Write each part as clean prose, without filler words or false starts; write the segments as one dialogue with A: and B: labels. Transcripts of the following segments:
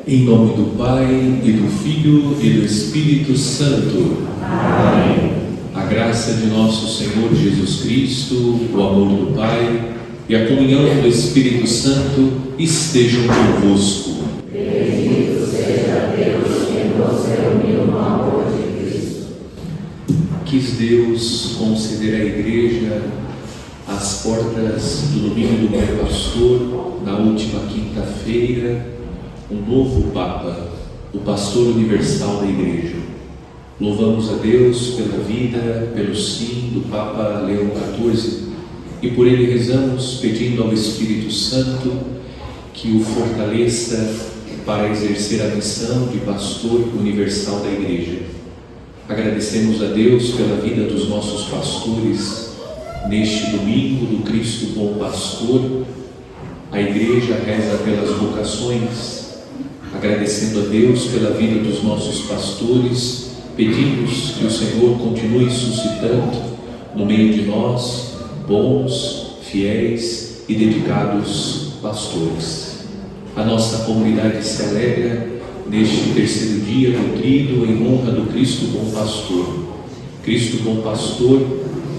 A: Em nome do Pai, e do Filho, e do Espírito Santo.
B: Amém.
A: A graça de nosso Senhor Jesus Cristo, o amor do Pai e a comunhão do Espírito Santo estejam convosco.
B: Bendito seja Deus que nos reuniu no amor de Cristo.
A: Quis Deus conceder à Igreja as portas do domingo do Bom Pastor, na última quinta-feira, um novo Papa, o Pastor Universal da Igreja. Louvamos a Deus pela vida, pelo sim do Papa Leão XIV e por ele rezamos pedindo ao Espírito Santo que o fortaleça para exercer a missão de Pastor Universal da Igreja. Agradecemos a Deus pela vida dos nossos pastores neste domingo do Cristo Bom Pastor. A Igreja reza pelas vocações, agradecendo a Deus pela vida dos nossos pastores, pedimos que o Senhor continue suscitando no meio de nós bons, fiéis e dedicados pastores. A nossa comunidade se alegra neste terceiro dia nutrido em honra do Cristo Bom Pastor. Cristo Bom Pastor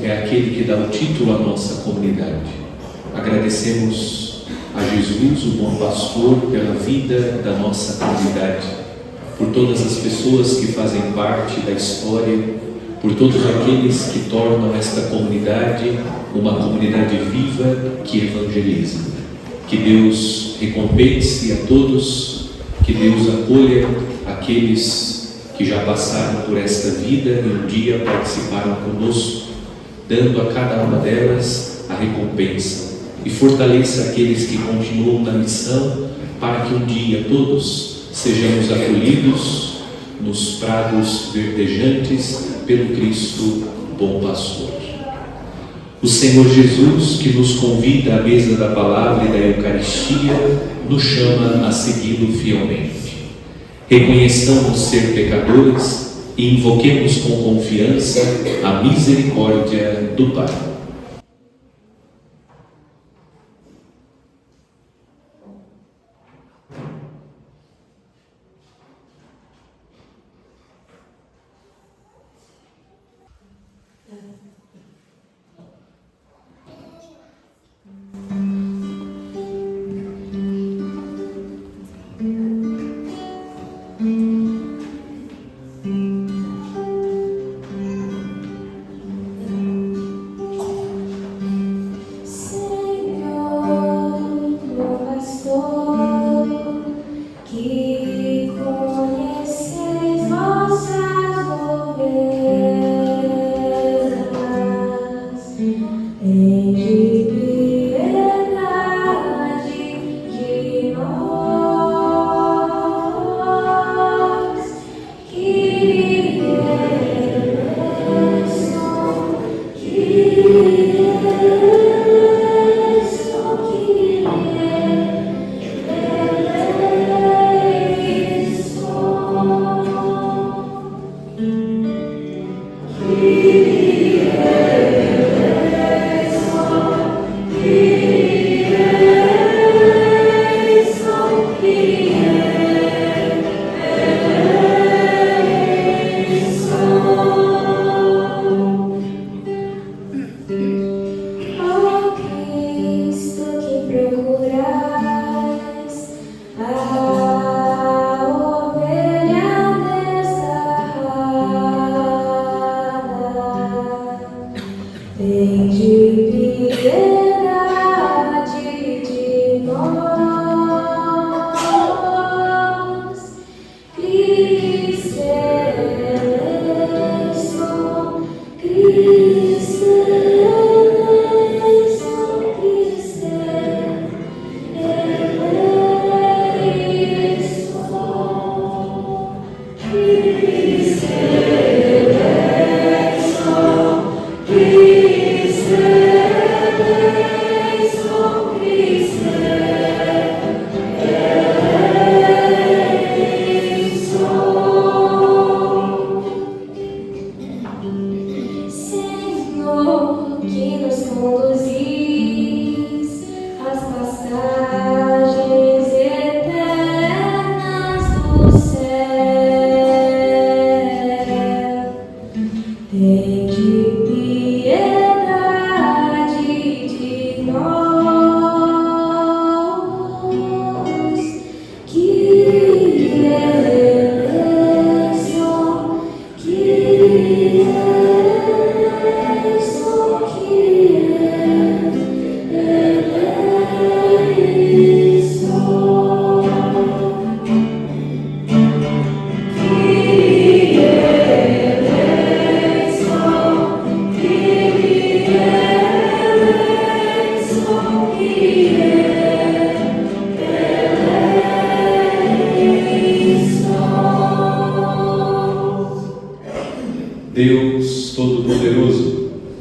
A: é aquele que dá o título à nossa comunidade. Agradecemos a Jesus, o Bom Pastor, pela vida da nossa comunidade, por todas as pessoas que fazem parte da história, por todos aqueles que tornam esta comunidade uma comunidade viva que evangeliza. Que Deus recompense a todos, que Deus acolha aqueles que já passaram por esta vida e um dia participaram conosco, dando a cada uma delas a recompensa. E fortaleça aqueles que continuam na missão, para que um dia todos sejamos acolhidos nos prados verdejantes pelo Cristo Bom Pastor. O Senhor Jesus, que nos convida à mesa da palavra e da Eucaristia, nos chama a segui-lo fielmente. Reconheçamos ser pecadores e invoquemos com confiança a misericórdia do Pai.
C: As passagens eternas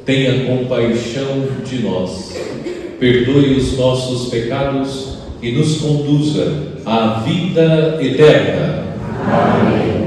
A: tenha compaixão de nós. Perdoe os nossos pecados e nos conduza à vida eterna. Amém.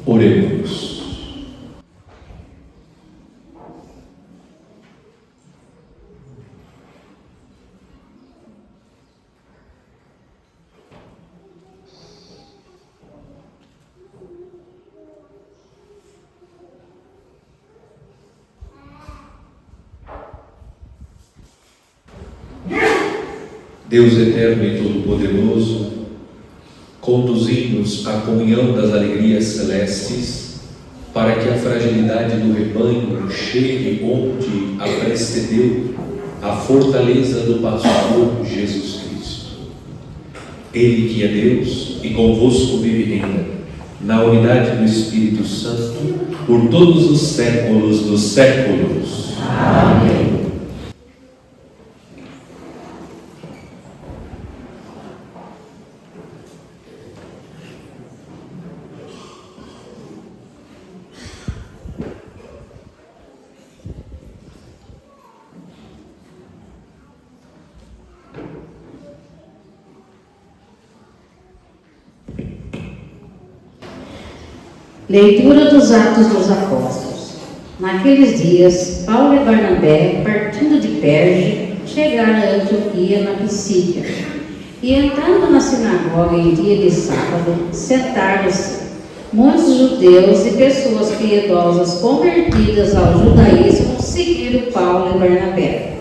A: Oremos. Deus eterno e todo-poderoso, conduzi-nos à comunhão das alegrias celestes, para que a fragilidade do rebanho chegue onde a precedeu a fortaleza do pastor Jesus Cristo. Ele que é Deus e convosco vive e reina, na unidade do Espírito Santo, por todos os séculos dos séculos. Amém.
C: Leitura dos Atos dos Apóstolos. Naqueles dias, Paulo e Barnabé, partindo de Perge, chegaram a Antioquia, na Pisídia, e entrando na sinagoga em dia de sábado, sentaram-se muitos judeus e pessoas piedosas convertidas ao judaísmo seguiram Paulo e Barnabé.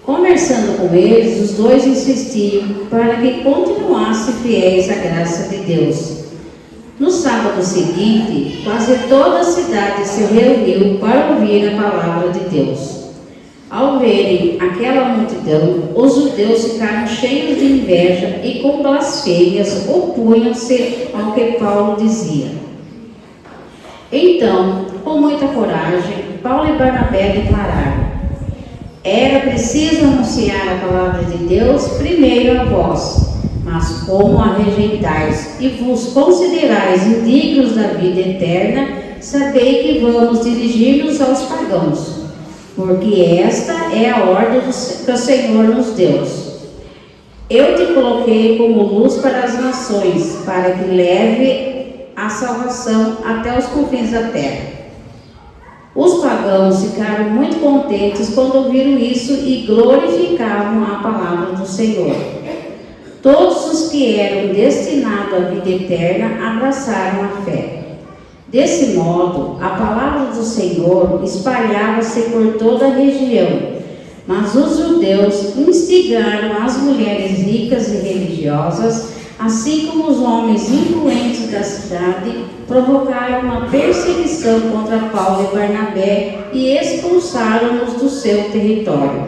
C: Conversando com eles, os dois insistiam para que continuassem fiéis à graça de Deus. No sábado seguinte, quase toda a cidade se reuniu para ouvir a palavra de Deus. Ao verem aquela multidão, os judeus ficaram cheios de inveja e com blasfêmias opunham-se ao que Paulo dizia. Então, com muita coragem, Paulo e Barnabé declararam: Era preciso anunciar a palavra de Deus primeiro a vós, mas como a rejeitais e vos considerais indignos da vida eterna, sabei que vamos dirigir-nos aos pagãos, porque esta é a ordem que o Senhor nos deu. Eu te coloquei como luz para as nações, para que leve a salvação até os confins da terra. Os pagãos ficaram muito contentes quando ouviram isso e glorificavam a palavra do Senhor. Todos os que eram destinados à vida eterna abraçaram a fé. Desse modo, a palavra do Senhor espalhava-se por toda a região, mas os judeus instigaram as mulheres ricas e religiosas, assim como os homens influentes da cidade, provocaram uma perseguição contra Paulo e Barnabé e expulsaram-nos do seu território.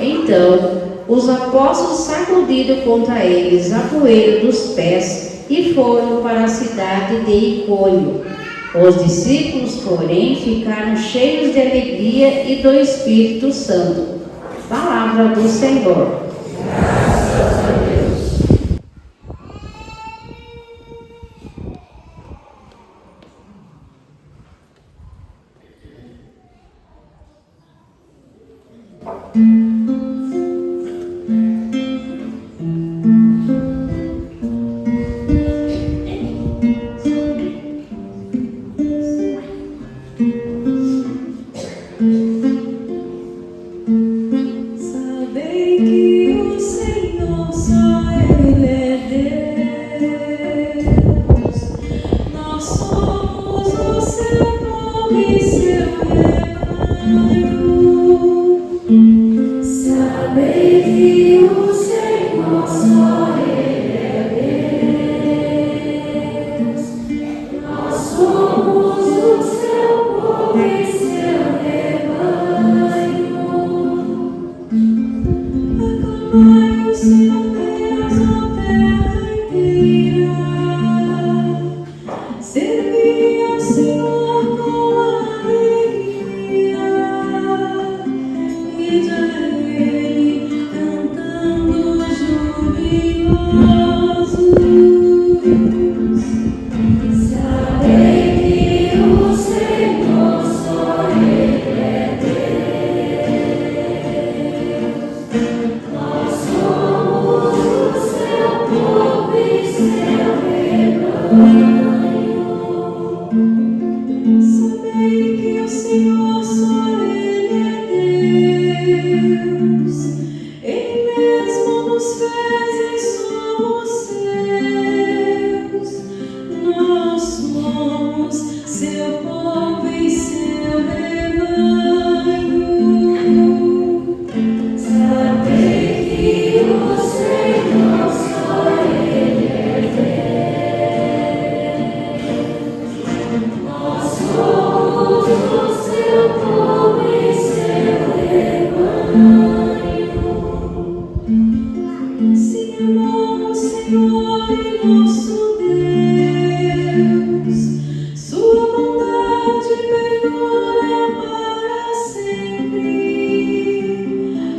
C: Então, os apóstolos sacudiram contra eles a poeira dos pés e foram para a cidade de Icônio. Os discípulos, porém, ficaram cheios de alegria e do Espírito Santo. Palavra do Senhor.
B: Graças a Deus.
D: Sabei que o Senhor só Ele é Deus. Nós somos o seu povo e seu rebanho. Sabei que o Senhor só Ele é Deus. Nós somos o seu povo e seu rebanho. Aclamai o Senhor Deus, ó terra inteira. Servi ao Senhor com alegria. Ide a Ele cantando jubilosos. Sabei que o Senhor só Ele é Deus. Nós somos o seu povo e seu rebanho. Sabei que o Senhor só Ele é Deus. Ele mesmo nos fez e somos seus. Nós somos seu povo e seu rebanho. Sabei que o Senhor só Ele é Deus. Nós somos o seu povo e seu rebanho. Se amou o Senhor e nosso Deus, sua bondade perdura para sempre.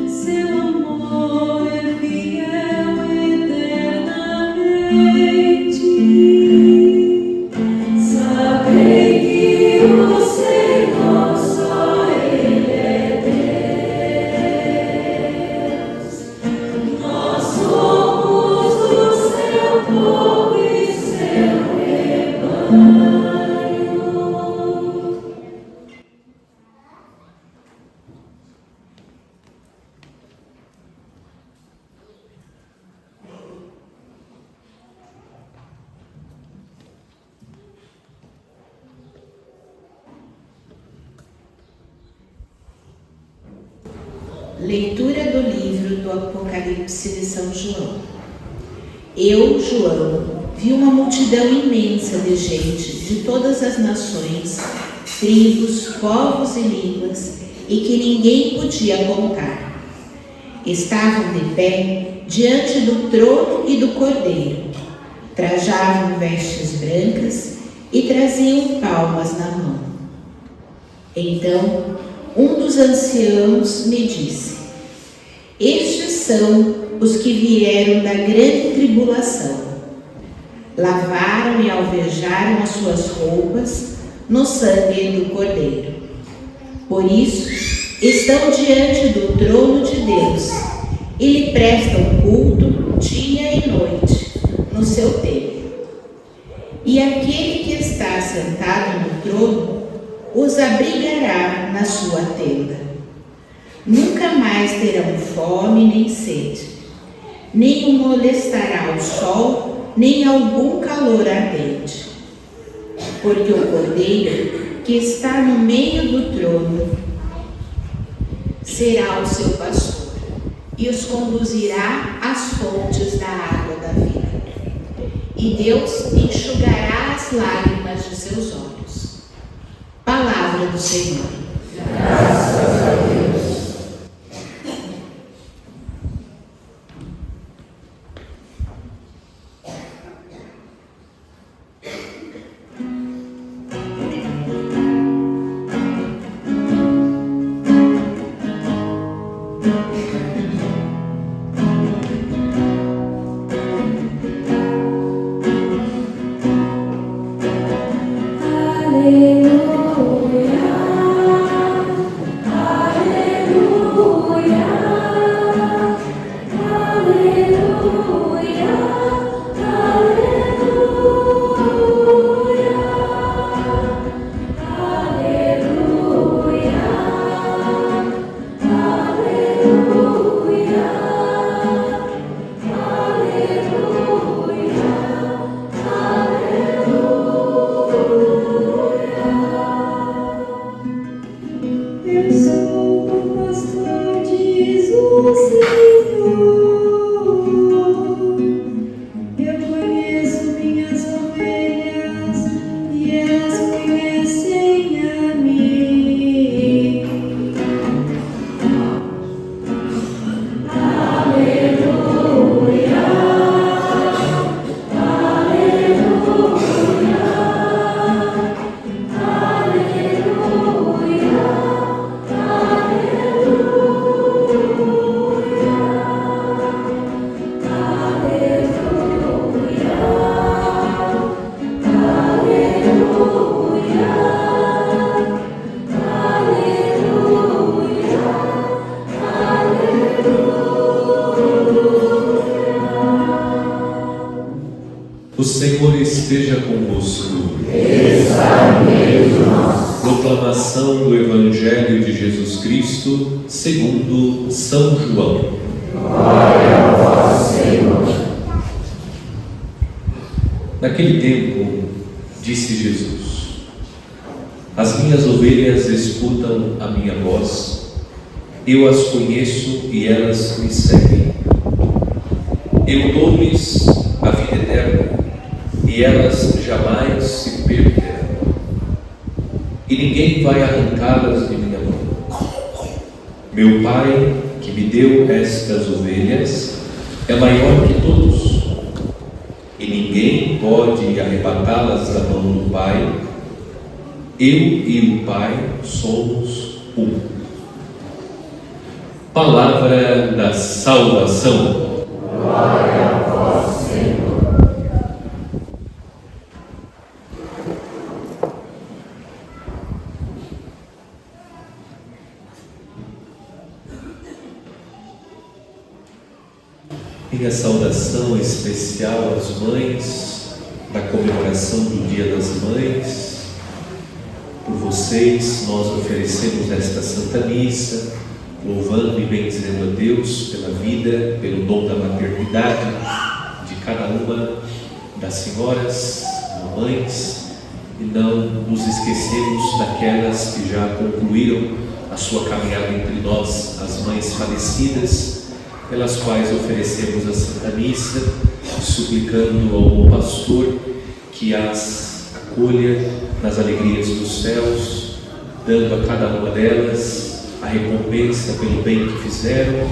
D: Seu amor é fiel eternamente. Sabei que o Senhor só Ele é Deus. Nós somos o seu povo e seu rebanho.
E: Leitura do livro do Apocalipse de São João. Eu, João, vi uma multidão imensa de gente de todas as nações, tribos, povos e línguas, e que ninguém podia contar. Estavam de pé diante do trono e do Cordeiro. Trajavam vestes brancas e traziam palmas na mão. Então, um dos anciãos me disse: estes são os que vieram da grande tribulação. Lavaram e alvejaram as suas roupas no sangue do Cordeiro. Por isso, estão diante do trono de Deus e lhe prestam culto dia e noite no seu templo. E aquele que está sentado no trono os abrigará na sua tenda. Nunca mais terão fome nem sede, nem o molestará o sol, nem algum calor ardente. Porque o Cordeiro que está no meio do trono será o seu pastor e os conduzirá às fontes da água da vida. E Deus enxugará as lágrimas de seus olhos. Palavra do Senhor.
B: Graças a Deus.
A: O Senhor esteja convosco.
B: Está no meio de nós.
A: Proclamação do Evangelho de Jesus Cristo segundo São João.
B: Glória a vós, Senhor.
A: Naquele tempo, disse Jesus: as minhas ovelhas escutam a minha voz, eu as conheço e elas me seguem. Eu dou-lhes a vida eterna, e elas jamais se perderão, e ninguém vai arrancá-las de minha mão. Meu Pai, que me deu estas ovelhas, é maior que todos, e ninguém pode arrebatá-las da mão do Pai. Eu e o Pai somos um. Palavra da salvação.
B: Glória a vós, Senhor.
A: Minha saudação especial às mães, da comemoração do Dia das Mães. Por vocês, nós oferecemos esta Santa Missa, louvando e bendizendo a Deus pela vida, pelo dom da maternidade de cada uma das senhoras, mamães, e não nos esquecemos daquelas que já concluíram a sua caminhada entre nós, as mães falecidas, pelas quais oferecemos a Santa Missa, suplicando ao bom pastor que as acolha nas alegrias dos céus, dando a cada uma delas a recompensa pelo bem que fizeram,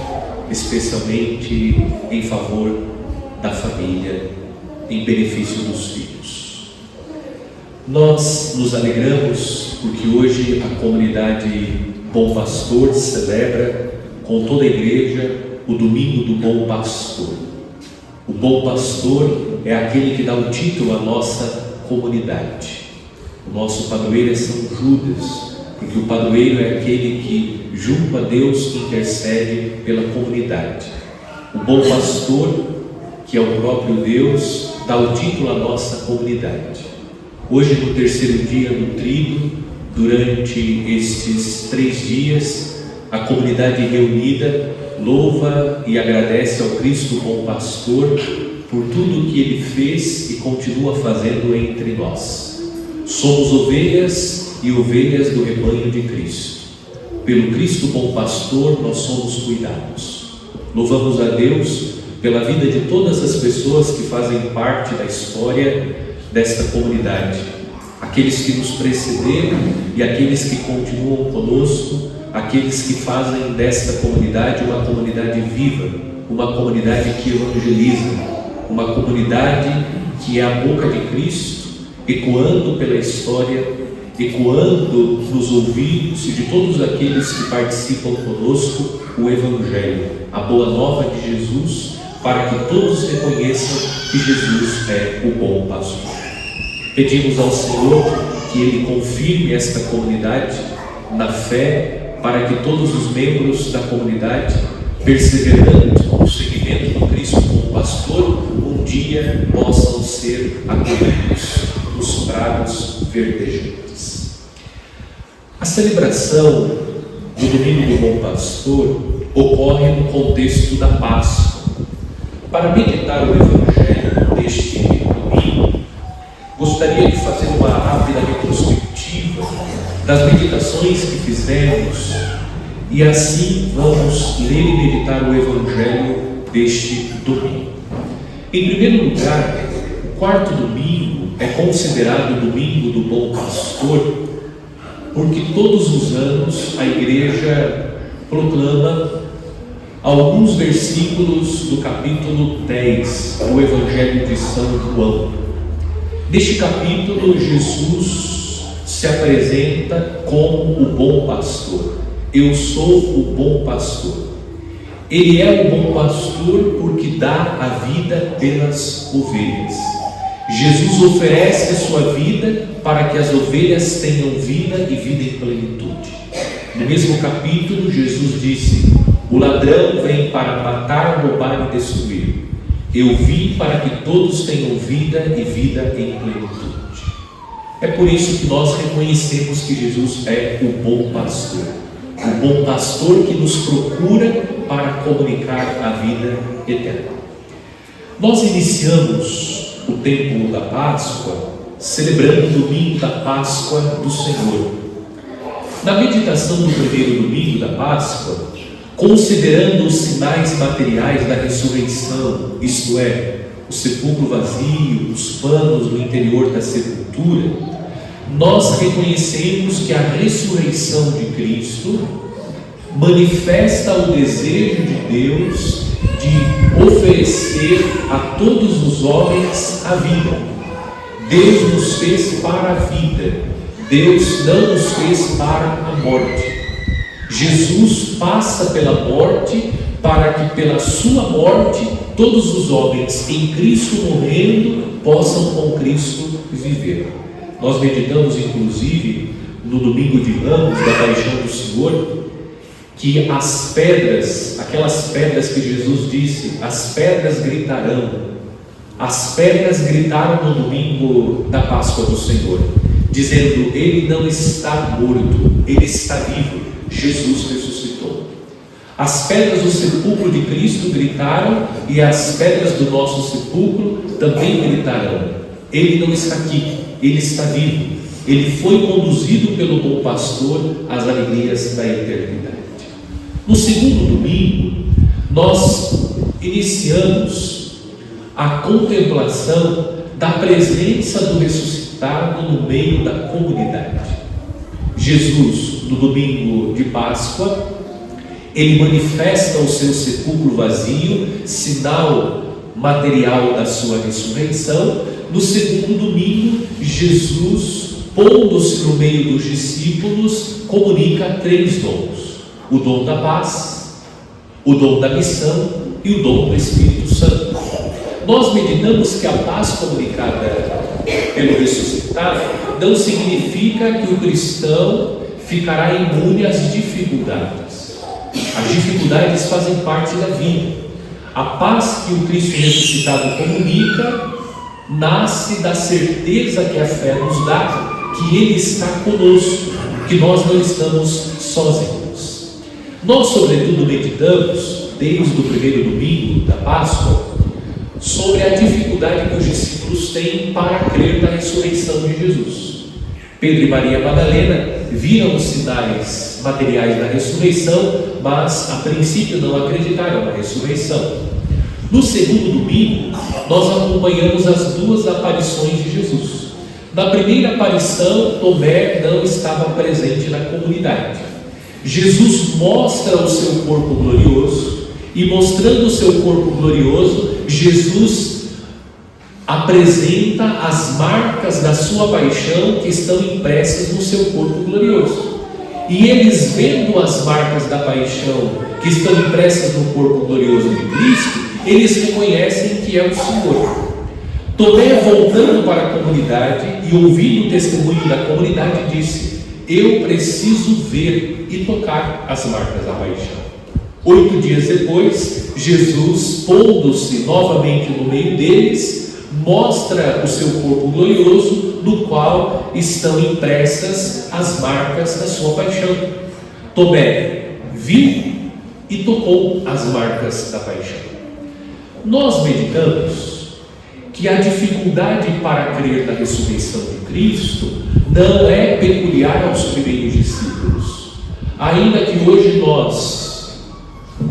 A: especialmente em favor da família, em benefício dos filhos. Nós nos alegramos porque hoje a comunidade Bom Pastor celebra com toda a igreja o Domingo do Bom Pastor. O Bom Pastor é aquele que dá o título à nossa comunidade. O nosso padroeiro é São Judas, porque o padroeiro é aquele que, junto a Deus, intercede pela comunidade. O Bom Pastor, que é o próprio Deus, dá o título à nossa comunidade. Hoje, no terceiro dia do Tríduo, durante estes 3 dias, a comunidade reunida louva e agradece ao Cristo Bom Pastor por tudo o que Ele fez e continua fazendo entre nós. Somos ovelhas e ovelhas do rebanho de Cristo. Pelo Cristo Bom Pastor nós somos cuidados. Louvamos a Deus pela vida de todas as pessoas que fazem parte da história desta comunidade, aqueles que nos precederam e aqueles que continuam conosco, aqueles que fazem desta comunidade uma comunidade viva, uma comunidade que evangeliza, uma comunidade que é a boca de Cristo, ecoando pela história, ecoando nos ouvidos de todos aqueles que participam conosco o Evangelho, a boa nova de Jesus, para que todos reconheçam que Jesus é o bom pastor. Pedimos ao Senhor que Ele confirme esta comunidade na fé, para que todos os membros da comunidade, perseverando no seguimento do Cristo como pastor, um dia possam ser acolhidos nos prados verdejantes. A celebração do Domingo do Bom Pastor ocorre no contexto da Páscoa. Para meditar o Evangelho deste domingo, gostaria de fazer uma rápida retrospectiva das meditações que fizemos e assim vamos ler e meditar o Evangelho deste domingo. Em primeiro lugar, o quarto domingo é considerado o Domingo do Bom Pastor porque todos os anos a Igreja proclama alguns versículos do capítulo 10 do Evangelho de São João. Neste capítulo, Jesus se apresenta como o bom pastor. Eu sou o bom pastor. Ele é o bom pastor porque dá a vida pelas ovelhas. Jesus oferece a sua vida para que as ovelhas tenham vida e vida em plenitude. No mesmo capítulo, Jesus disse: o ladrão vem para matar, roubar e destruir. Eu vim para que todos tenham vida e vida em plenitude. É por isso que nós reconhecemos que Jesus é o bom pastor. O bom pastor que nos procura para comunicar a vida eterna. Nós iniciamos o tempo da Páscoa celebrando o domingo da Páscoa do Senhor. Na meditação do primeiro domingo da Páscoa, considerando os sinais materiais da ressurreição, isto é, o sepulcro vazio, os panos no interior da sepultura, nós reconhecemos que a ressurreição de Cristo manifesta o desejo de Deus de oferecer a todos os homens a vida. Deus nos fez para a vida, Deus não nos fez para a morte. Jesus passa pela morte para que pela sua morte todos os homens em Cristo morrendo possam com Cristo viver. Nós meditamos inclusive no domingo de Ramos da Paixão do Senhor que as pedras, aquelas pedras que Jesus disse, as pedras gritarão. As pedras gritaram no domingo da Páscoa do Senhor, dizendo: Ele não está morto, Ele está vivo. Jesus ressuscitou. As pedras do sepulcro de Cristo gritaram e as pedras do nosso sepulcro também gritarão: Ele não está aqui, Ele está vivo. Ele foi conduzido pelo bom pastor às alegrias da eternidade. No segundo domingo, nós iniciamos a contemplação da presença do ressuscitado no meio da comunidade. Jesus, no domingo de Páscoa, ele manifesta o seu sepulcro vazio, sinal material da sua ressurreição. No segundo domingo, Jesus pondo-se no meio dos discípulos, comunica 3 dons: o dom da paz, o dom da missão e o dom do Espírito Santo. Nós meditamos que a paz comunicada pelo ressuscitado não significa que o cristão ficará imune às dificuldades. As dificuldades fazem parte da vida. A paz que o Cristo ressuscitado comunica nasce da certeza que a fé nos dá, que Ele está conosco, que nós não estamos sozinhos. Nós, sobretudo, meditamos, desde o primeiro domingo da Páscoa, sobre a dificuldade que os discípulos têm para crer na ressurreição de Jesus. Pedro e Maria Madalena viram os sinais materiais da ressurreição, mas a princípio não acreditaram na ressurreição. No segundo domingo, nós acompanhamos as 2 aparições de Jesus. Na primeira aparição, Tomé não estava presente na comunidade. Jesus mostra o seu corpo glorioso, e mostrando o seu corpo glorioso, Jesus apresenta as marcas da sua paixão que estão impressas no seu corpo glorioso. E eles, vendo as marcas da paixão que estão impressas no corpo glorioso de Cristo, eles reconhecem que é o Senhor. Tomé, voltando para a comunidade e ouvindo o testemunho da comunidade, disse: eu preciso ver e tocar as marcas da paixão. 8 dias depois, Jesus, pondo-se novamente no meio deles, mostra o seu corpo glorioso, no qual estão impressas as marcas da sua paixão. Tomé viu e tocou as marcas da paixão. Nós meditamos que a dificuldade para crer na ressurreição de Cristo não é peculiar aos primeiros discípulos. Ainda que hoje nós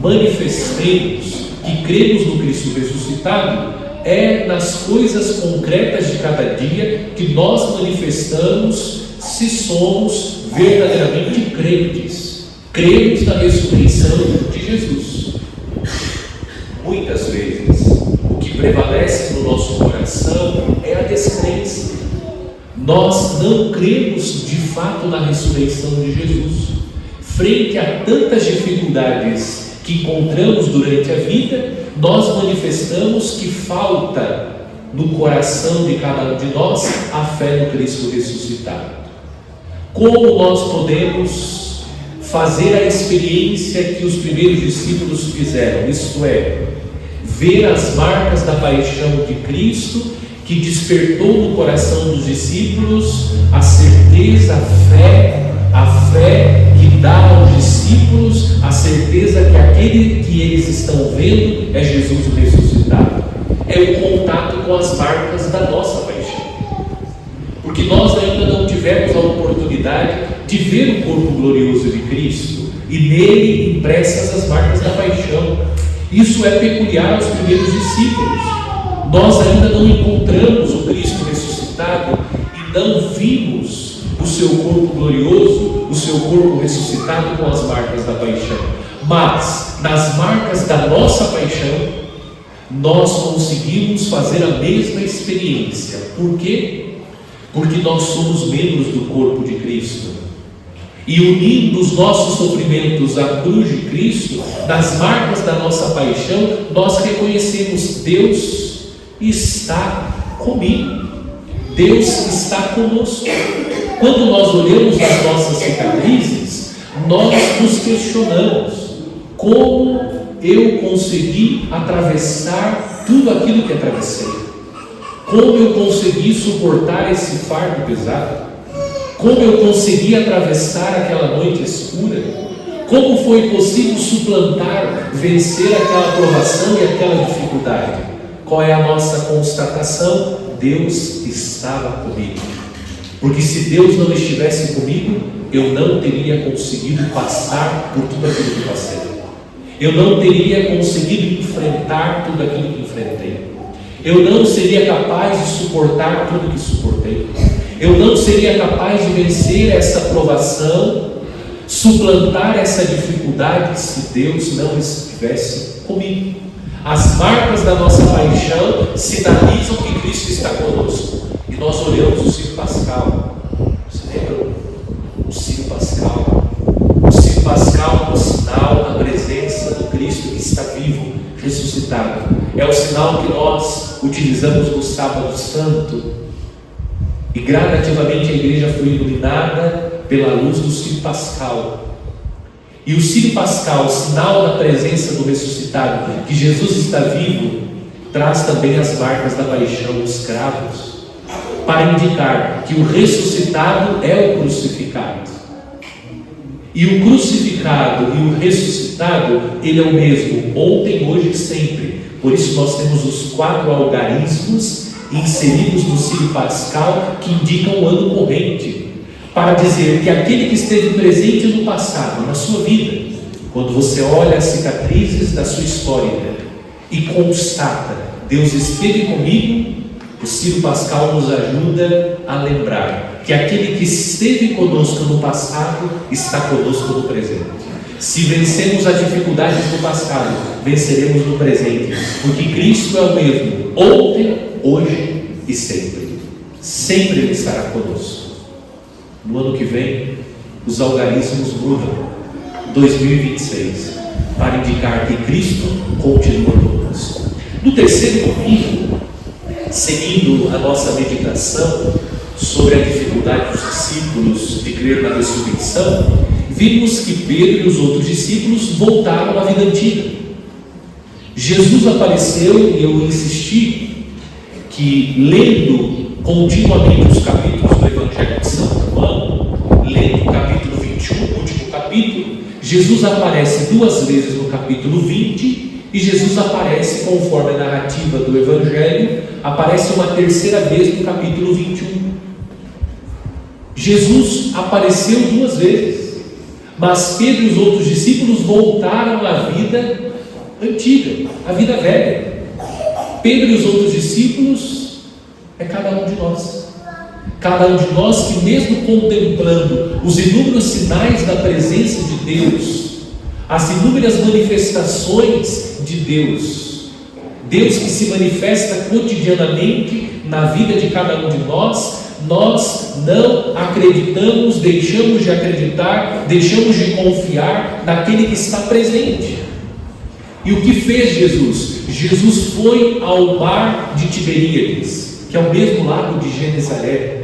A: manifestemos que cremos no Cristo ressuscitado, é nas coisas concretas de cada dia que nós manifestamos se somos verdadeiramente crentes. Cremos na ressurreição de Jesus. Muitas vezes, o que prevalece no nosso coração é a descrença. Nós não cremos de fato na ressurreição de Jesus. Frente a tantas dificuldades que encontramos durante a vida, nós manifestamos que falta no coração de cada um de nós a fé no Cristo ressuscitado. Como nós podemos fazer a experiência que os primeiros discípulos fizeram, isto é, ver as marcas da paixão de Cristo, que despertou no coração dos discípulos a certeza, a fé que dá aos discípulos a certeza que aquele que eles estão vendo é Jesus o ressuscitado. É o contato com as marcas da nossa paixão. Porque nós ainda não tivemos a oportunidade de ver o corpo glorioso de Cristo e nele impressas as marcas da paixão. Isso é peculiar aos primeiros discípulos. Nós ainda não encontramos o Cristo ressuscitado e não vimos o seu corpo glorioso, o seu corpo ressuscitado com as marcas da paixão. Mas, nas marcas da nossa paixão, nós conseguimos fazer a mesma experiência. Por quê? Porque nós somos membros do corpo de Cristo. E unindo os nossos sofrimentos à cruz de Cristo, nas marcas da nossa paixão, nós reconhecemos: Deus está comigo, Deus está conosco. Quando nós olhamos as nossas cicatrizes, nós nos questionamos: como eu consegui atravessar tudo aquilo que atravessei? Como eu consegui suportar esse fardo pesado? Como eu consegui atravessar aquela noite escura? Como foi possível suplantar, vencer aquela provação e aquela dificuldade? Qual é a nossa constatação? Deus estava comigo. Porque se Deus não estivesse comigo, eu não teria conseguido passar por tudo aquilo que passei. Eu não teria conseguido enfrentar tudo aquilo que enfrentei. Eu não seria capaz de suportar tudo que suportei. Eu não seria capaz de vencer essa provação, suplantar essa dificuldade, se Deus não estivesse comigo. As marcas da nossa paixão sinalizam que Cristo está conosco. E nós olhamos o Ciro Pascal, Pisamos no sábado santo e gradativamente a igreja foi iluminada pela luz do Círio Pascal. E o Círio Pascal, sinal da presença do ressuscitado, que Jesus está vivo, traz também as marcas da paixão dos cravos, para indicar que o ressuscitado é o crucificado. E o crucificado e o ressuscitado, ele é o mesmo, ontem, hoje e sempre. Por isso nós temos os 4 algarismos inseridos no Círio Pascal, que indicam o ano corrente, para dizer que aquele que esteve presente no passado, na sua vida, quando você olha as cicatrizes da sua história e constata, Deus esteve comigo, o Círio Pascal nos ajuda a lembrar que aquele que esteve conosco no passado está conosco no presente. Se vencemos as dificuldades do passado, venceremos no presente, porque Cristo é o mesmo, ontem, hoje e sempre. Sempre Ele estará conosco. No ano que vem, os algarismos mudam, 2026, para indicar que Cristo continua conosco. No terceiro domingo, seguindo a nossa meditação sobre a dificuldade dos discípulos de crer na ressurreição, vimos que Pedro e os outros discípulos voltaram à vida antiga. Jesus apareceu, e eu insisti que, lendo continuamente os capítulos do Evangelho de São João, lendo o capítulo 21, o último capítulo, Jesus aparece 2 vezes no capítulo 20, e Jesus aparece, conforme a narrativa do Evangelho, aparece uma 3ª vez no capítulo 21. Jesus apareceu 2 vezes, mas Pedro e os outros discípulos voltaram à vida antiga, à vida velha. Pedro e os outros discípulos é cada um de nós. Cada um de nós que, mesmo contemplando os inúmeros sinais da presença de Deus, as inúmeras manifestações de Deus, Deus que se manifesta cotidianamente na vida de cada um de nós não acreditamos, deixamos de acreditar, deixamos de confiar naquele que está presente. E o que fez Jesus? Jesus foi ao mar de Tiberíades, que é o mesmo lago de Genezaré,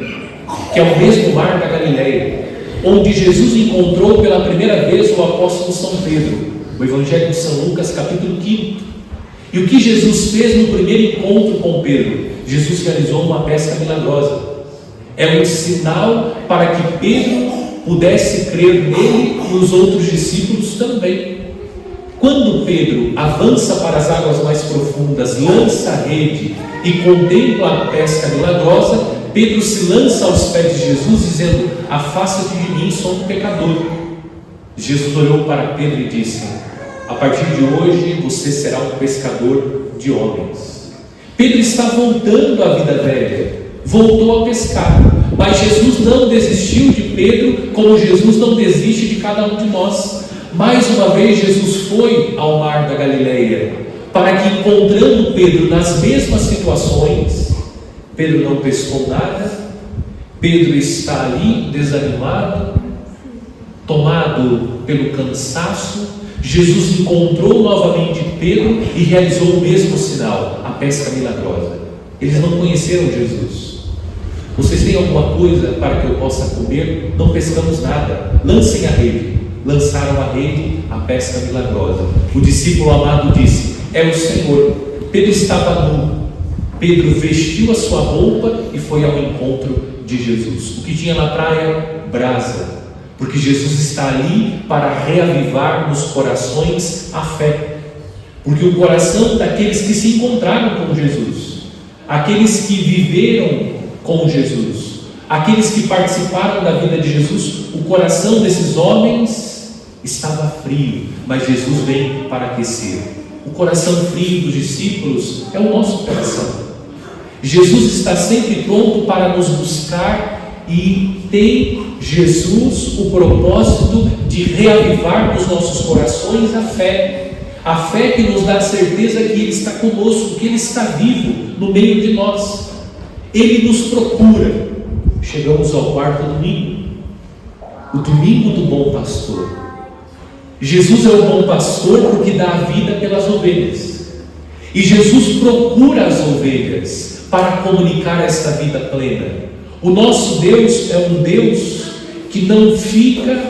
A: que é o mesmo mar da Galileia, onde Jesus encontrou pela primeira vez o apóstolo São Pedro, o Evangelho de São Lucas, capítulo 5. E o que Jesus fez no primeiro encontro com Pedro? Jesus realizou uma pesca milagrosa. É um sinal para que Pedro pudesse crer nele e os outros discípulos também. Quando Pedro avança para as águas mais profundas, lança a rede e contempla a pesca milagrosa, Pedro se lança aos pés de Jesus, dizendo: afasta-te de mim, sou um pecador. Jesus olhou para Pedro e disse: a partir de hoje você será um pescador de homens. Pedro está voltando à vida velha, voltou a pescar, mas Jesus não desistiu de Pedro, como Jesus não desiste de cada um de nós. Mais uma vez Jesus foi ao mar da Galileia, para que, encontrando Pedro nas mesmas situações, Pedro não pescou nada, Pedro está ali desanimado, tomado pelo cansaço. Jesus encontrou novamente Pedro e realizou o mesmo sinal, a pesca milagrosa. Eles não conheceram Jesus. Vocês têm alguma coisa para que eu possa comer? Não pescamos nada. Lancem a rede. Lançaram a rede, a pesca milagrosa. O discípulo amado disse: é o Senhor. Pedro estava nu. Pedro vestiu a sua roupa e foi ao encontro de Jesus. O que tinha na praia? Brasa. Porque Jesus está ali para reavivar nos corações a fé. Porque o coração daqueles que se encontraram com Jesus, aqueles que viveram com Jesus, aqueles que participaram da vida de Jesus, o coração desses homens estava frio, mas Jesus vem para aquecer. O coração frio dos discípulos é o nosso coração. Jesus está sempre pronto para nos buscar, e tem Jesus o propósito de reavivar nos nossos corações a fé que nos dá a certeza que Ele está conosco, que Ele está vivo no meio de nós. Ele nos procura. Chegamos ao 4º domingo, o domingo do bom pastor. Jesus é o bom pastor porque dá a vida pelas ovelhas, e Jesus procura as ovelhas para comunicar esta vida plena. O nosso Deus é um Deus que não fica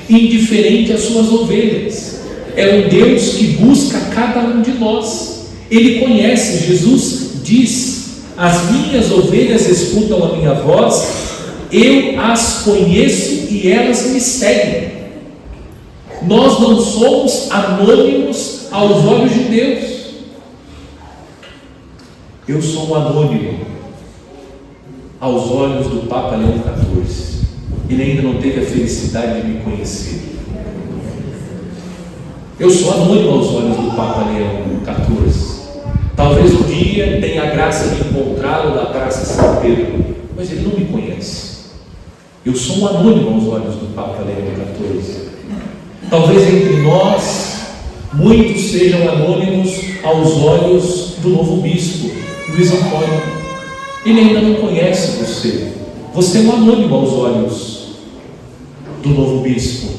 A: indiferente às suas ovelhas. É um Deus que busca cada um de nós. Ele conhece. Jesus diz: as minhas ovelhas escutam a minha voz, eu as conheço e elas me seguem. Nós não somos anônimos aos olhos de Deus. Eu sou um anônimo aos olhos do Papa Leão XIV. Ele ainda não teve a felicidade de me conhecer. Eu sou anônimo aos olhos do Papa Leão XIV. Talvez um dia tenha a graça de encontrá-lo na Praça São Pedro, mas ele não me conhece. Eu sou um anônimo aos olhos do Papa Leão XIV. Talvez entre nós muitos sejam anônimos aos olhos do novo bispo, Luiz Antônio. Ele ainda não conhece você. Você é um anônimo aos olhos do novo bispo.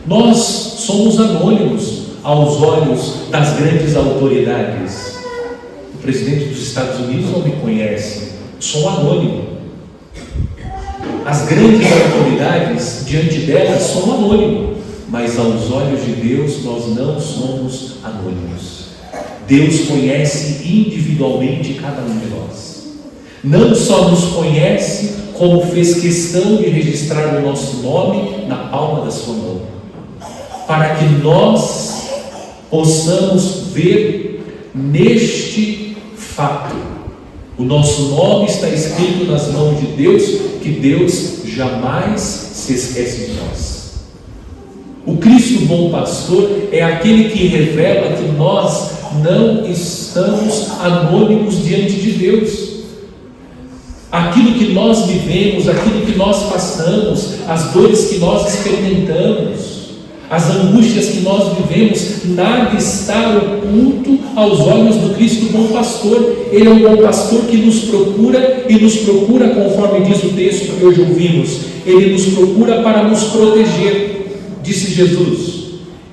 A: Nós somos anônimos aos olhos das grandes autoridades. O presidente dos Estados Unidos não me conhece. Sou um anônimo. As grandes autoridades, diante delas, são um anônimo. Mas aos olhos de Deus, nós não somos anônimos. Deus conhece individualmente cada um de nós. Não só nos conhece, como fez questão de registrar o nosso nome na palma da sua mão, para que nós possamos ver neste fato: o nosso nome está escrito nas mãos de Deus, que Deus jamais se esquece de nós. O Cristo bom pastor é aquele que revela que nós não estamos anônimos diante de Deus. Aquilo que nós vivemos, aquilo que nós passamos, as dores que nós experimentamos, as angústias que nós vivemos, nada está oculto aos olhos do Cristo bom pastor. Ele é um bom pastor que nos procura, e nos procura conforme diz o texto que hoje ouvimos. Ele nos procura para nos proteger. Disse Jesus: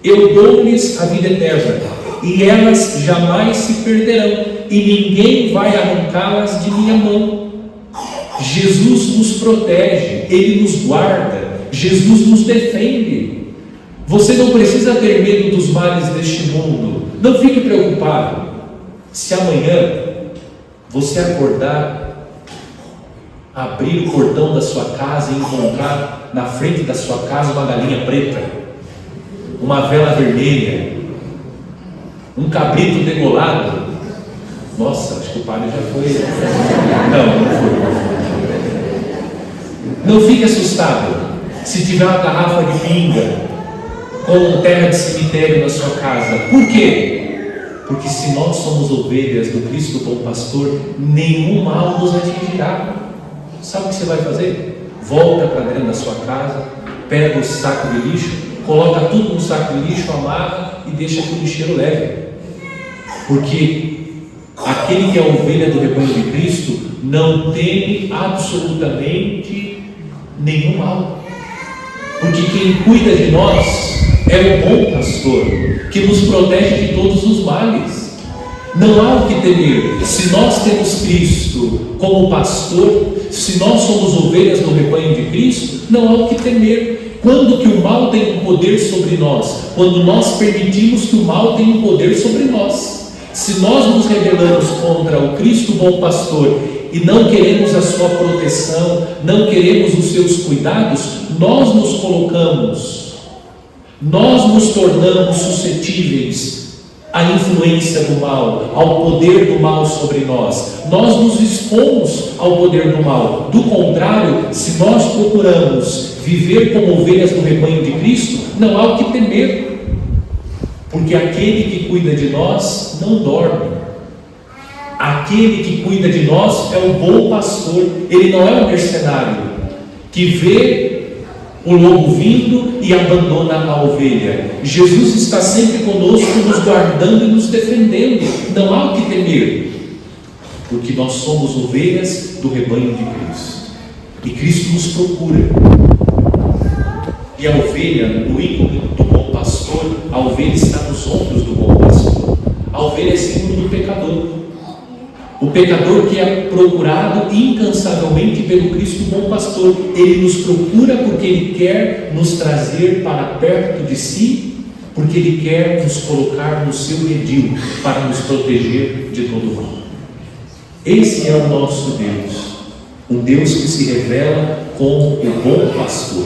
A: eu dou-lhes a vida eterna, e elas jamais se perderão, e ninguém vai arrancá-las de minha mão. Jesus nos protege, Ele nos guarda, Jesus nos defende. Você não precisa ter medo dos males deste mundo. Não fique preocupado. Se amanhã você acordar, abrir o portão da sua casa e encontrar na frente da sua casa uma galinha preta, uma vela vermelha, um cabrito degolado, nossa, acho que o padre já foi. Não foi. Não fique assustado se tiver uma garrafa de pinga com terra de cemitério na sua casa. Por quê? Porque se nós somos ovelhas do Cristo bom pastor, nenhum mal nos atingirá. Sabe o que você vai fazer? Volta para dentro da sua casa, pega o saco de lixo, coloca tudo no saco de lixo, amarra e deixa que o lixeiro leve. Porque aquele que é a ovelha do rebanho de Cristo não teme absolutamente nenhum mal. Porque quem cuida de nós é o bom pastor, que nos protege de todos os males. Não há o que temer. Se nós temos Cristo como pastor, se nós somos ovelhas do rebanho de Cristo, não há o que temer. Quando que o mal tem um poder sobre nós? Quando nós permitimos que o mal tenha um poder sobre nós. Se nós nos rebelamos contra o Cristo bom pastor e não queremos a sua proteção, não queremos os seus cuidados, nós nos colocamos, nós nos tornamos suscetíveis à influência do mal, ao poder do mal sobre nós. Nós nos expomos ao poder do mal. Do contrário, se nós procuramos viver como ovelhas do rebanho de Cristo, não há o que temer, porque aquele que cuida de nós não dorme. Aquele que cuida de nós é o bom pastor. Ele não é um mercenário que vê o lobo vindo e abandona a ovelha. Jesus está sempre conosco, nos guardando e nos defendendo. Não há o que temer, porque nós somos ovelhas do rebanho de Cristo, e Cristo nos procura. E a ovelha, no ícone do bom pastor, a ovelha está nos ombros do bom pastor. A ovelha é símbolo do pecador. O pecador que é procurado incansavelmente pelo Cristo bom pastor. Ele nos procura porque Ele quer nos trazer para perto de si, porque Ele quer nos colocar no seu redil para nos proteger de todo mal. Esse é o nosso Deus, um Deus que se revela como o bom pastor,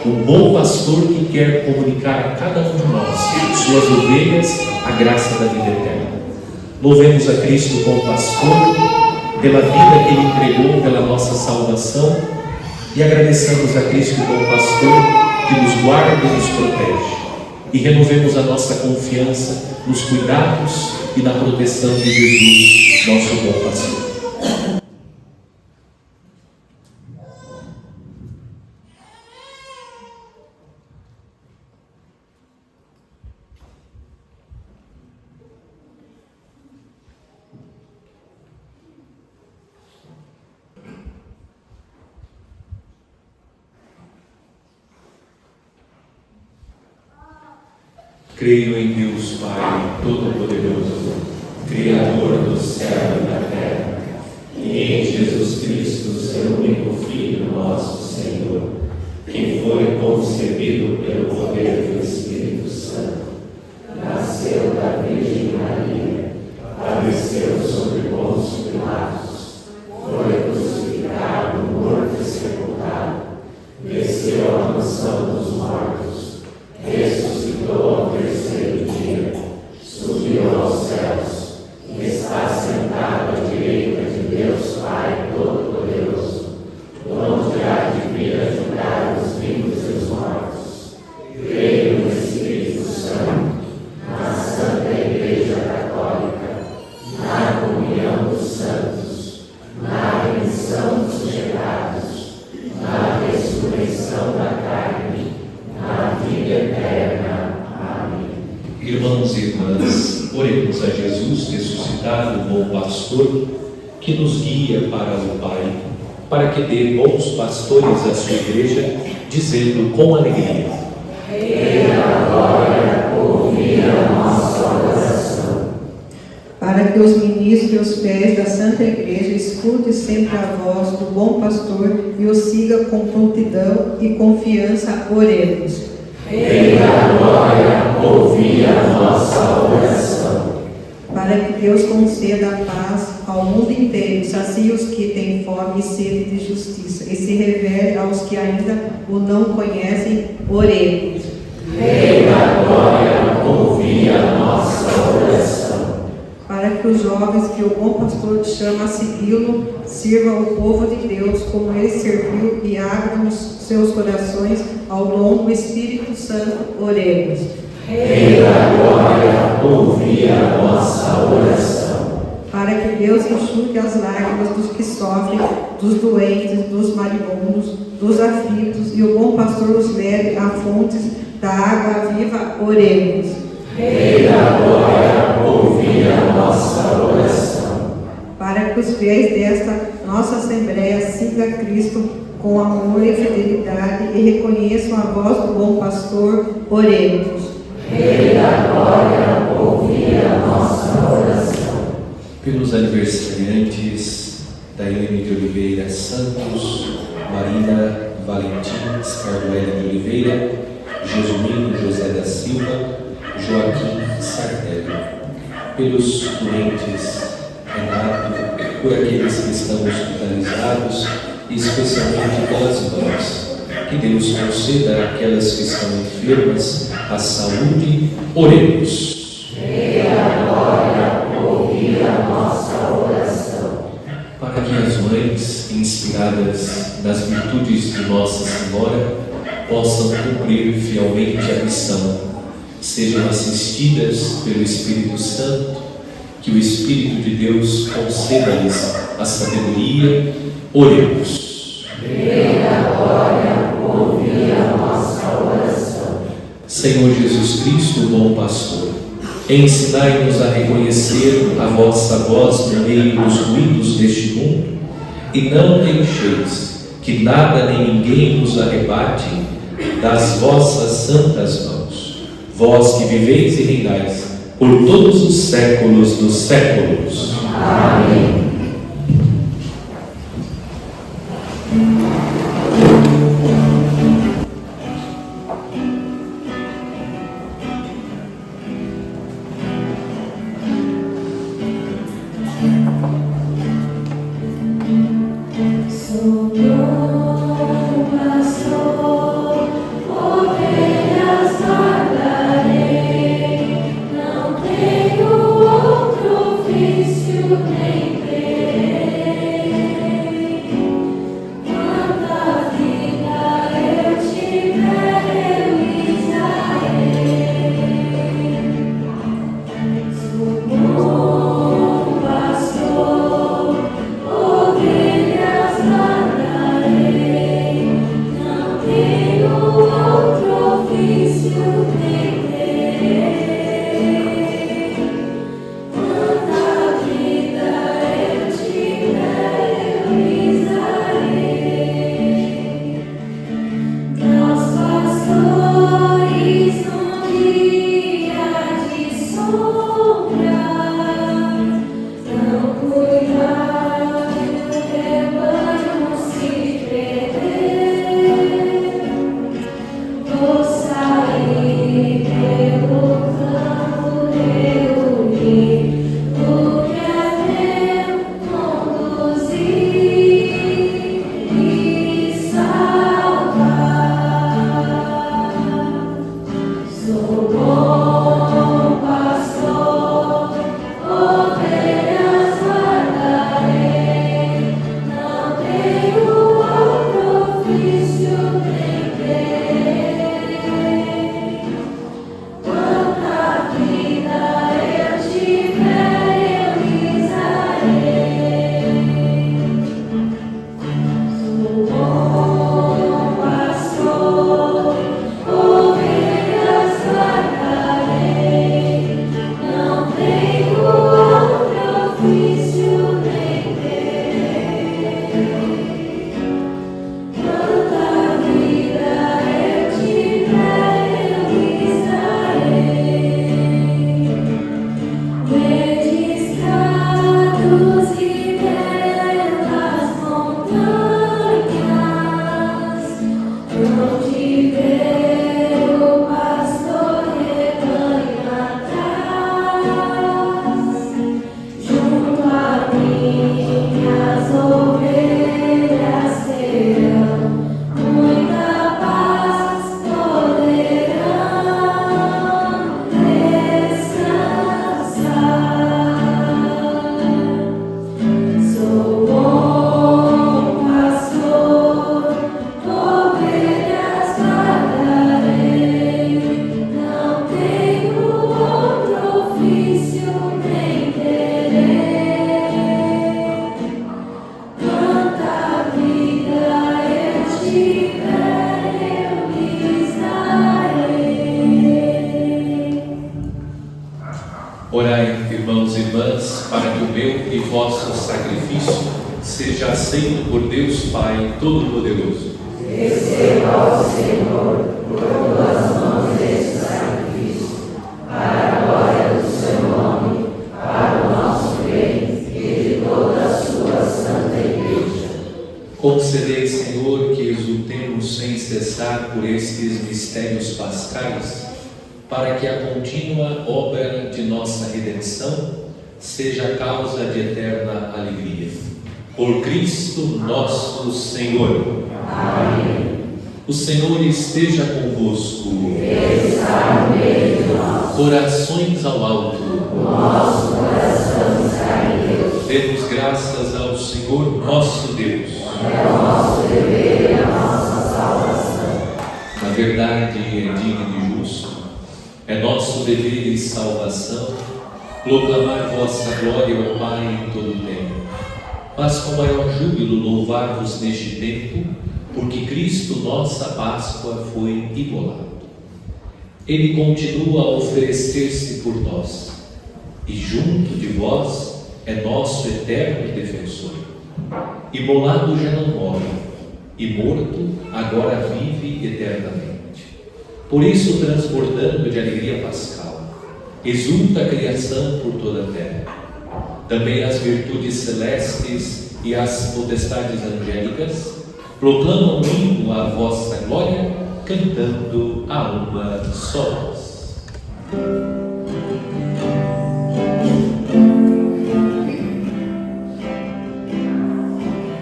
A: um bom pastor que quer comunicar a cada um de nós, suas ovelhas, a graça da vida eterna. Louvemos a Cristo bom pastor pela vida que Ele entregou, pela nossa salvação, e agradeçamos a Cristo bom pastor que nos guarda e nos protege, e renovemos a nossa confiança nos cuidados e na proteção de Jesus, nosso bom pastor. Creio em Deus Pai Todo-Poderoso, Criador do céu e da terra, e em Jesus Cristo, seu único Filho, nosso Senhor, que foi concebido pelo poder do Espírito Santo, nasceu da Virgem Maria, padeceu sobre Pôncio Pilatos, foi crucificado, morto e sepultado, desceu à mansão dos mortos, ressuscitou ao terceiro dia, subiu aos céus, está sentado à direita de Deus Pai Todo-Poderoso, onde há de vir a julgar os vivos e os mortos. Creio no Espírito Santo, na Santa Igreja Católica, na comunhão dos santos, na remissão dos pecados, na ressurreição da carne, na vida eterna. Amém. Irmãos e irmãs, oremos a Jesus ressuscitado, bom pastor, que nos guia para o Pai, para que dê bons pastores à sua igreja, dizendo com alegria: Venha agora ouvir a nossa oração.
F: Para que os ministros e os pés da Santa Igreja escutem sempre a voz do bom pastor e o siga com prontidão e confiança, oremos.
B: Venha agora ouvir a nossa oração.
F: Para que Deus conceda a paz ao mundo inteiro, sacie os que têm fome e sede de justiça, e se revele aos que ainda o não conhecem, oremos.
B: Venha agora ouvir a nossa oração.
F: Para que os jovens que o bom pastor chama a segui-lo, sirvam o povo de Deus como ele serviu e abram os seus corações ao longo do Espírito Santo, oremos.
B: Venha agora ouvir a nossa oração.
F: Para que Deus enxugue as lágrimas dos que sofrem, dos doentes, dos moribundos, dos aflitos, e o bom pastor os leve a fontes da água viva, oremos.
B: Venha agora ouvir a nossa oração.
F: Para que os fiéis desta nossa Assembleia sigam Cristo com amor e fidelidade e reconheçam a voz do bom pastor, oremos.
B: Venha agora ouvir a nossa oração.
A: Pelos aniversariantes Daiane de Oliveira Santos, Marina Valentins Cardoeli de Oliveira, Jesuíno José da Silva, Joaquim Sardelli. Pelos doentes Renato, por aqueles que estão hospitalizados e especialmente pelas mães. Que Deus conceda àquelas que estão enfermas a saúde, oremos.
B: Venha agora ouvir a nossa oração.
A: Para que as mães, inspiradas nas virtudes de Nossa Senhora, possam cumprir fielmente a missão, sejam assistidas pelo Espírito Santo, que o Espírito de Deus conceda-lhes a sabedoria, oremos.
B: Venha agora ouvir a nossa oração.
A: Senhor Jesus Cristo, bom pastor, ensinai-nos a reconhecer a vossa voz no meio dos ruídos deste mundo, e não deixeis que nada nem ninguém nos arrebate das vossas santas mãos, vós que viveis e reinais por todos os séculos dos séculos.
B: Amém.
A: meu e vosso sacrifício seja aceito por Deus Pai Todo-Poderoso.
B: Receba, ó Senhor, por tuas mãos este sacrifício, para a glória do seu nome, para o nosso bem e de toda a sua santa Igreja.
A: Concedei, Senhor, que exultemos sem cessar por estes mistérios pascais, para que a contínua obra de nossa redenção seja causa de eterna alegria. Por Cristo nosso Senhor.
B: Amém.
A: O Senhor esteja convosco.
B: Ele está no meio de nós.
A: Corações ao alto.
B: O nosso coração está em Deus.
A: Demos graças ao Senhor nosso Deus.
B: É o nosso dever e a nossa salvação.
A: Na verdade, é digno e justo, é nosso dever e salvação proclamar vossa glória, ó Pai, em todo o tempo. Mas com maior júbilo louvar-vos neste tempo, porque Cristo, nossa Páscoa, foi imolado. Ele continua a oferecer-se por nós, e junto de vós é nosso eterno defensor. Imolado já não morre, e morto agora vive eternamente. Por isso, transbordando de alegria pascal, exulta a criação por toda a terra. Também as virtudes celestes e as potestades angélicas proclamam o hino à vossa glória, cantando a uma só voz.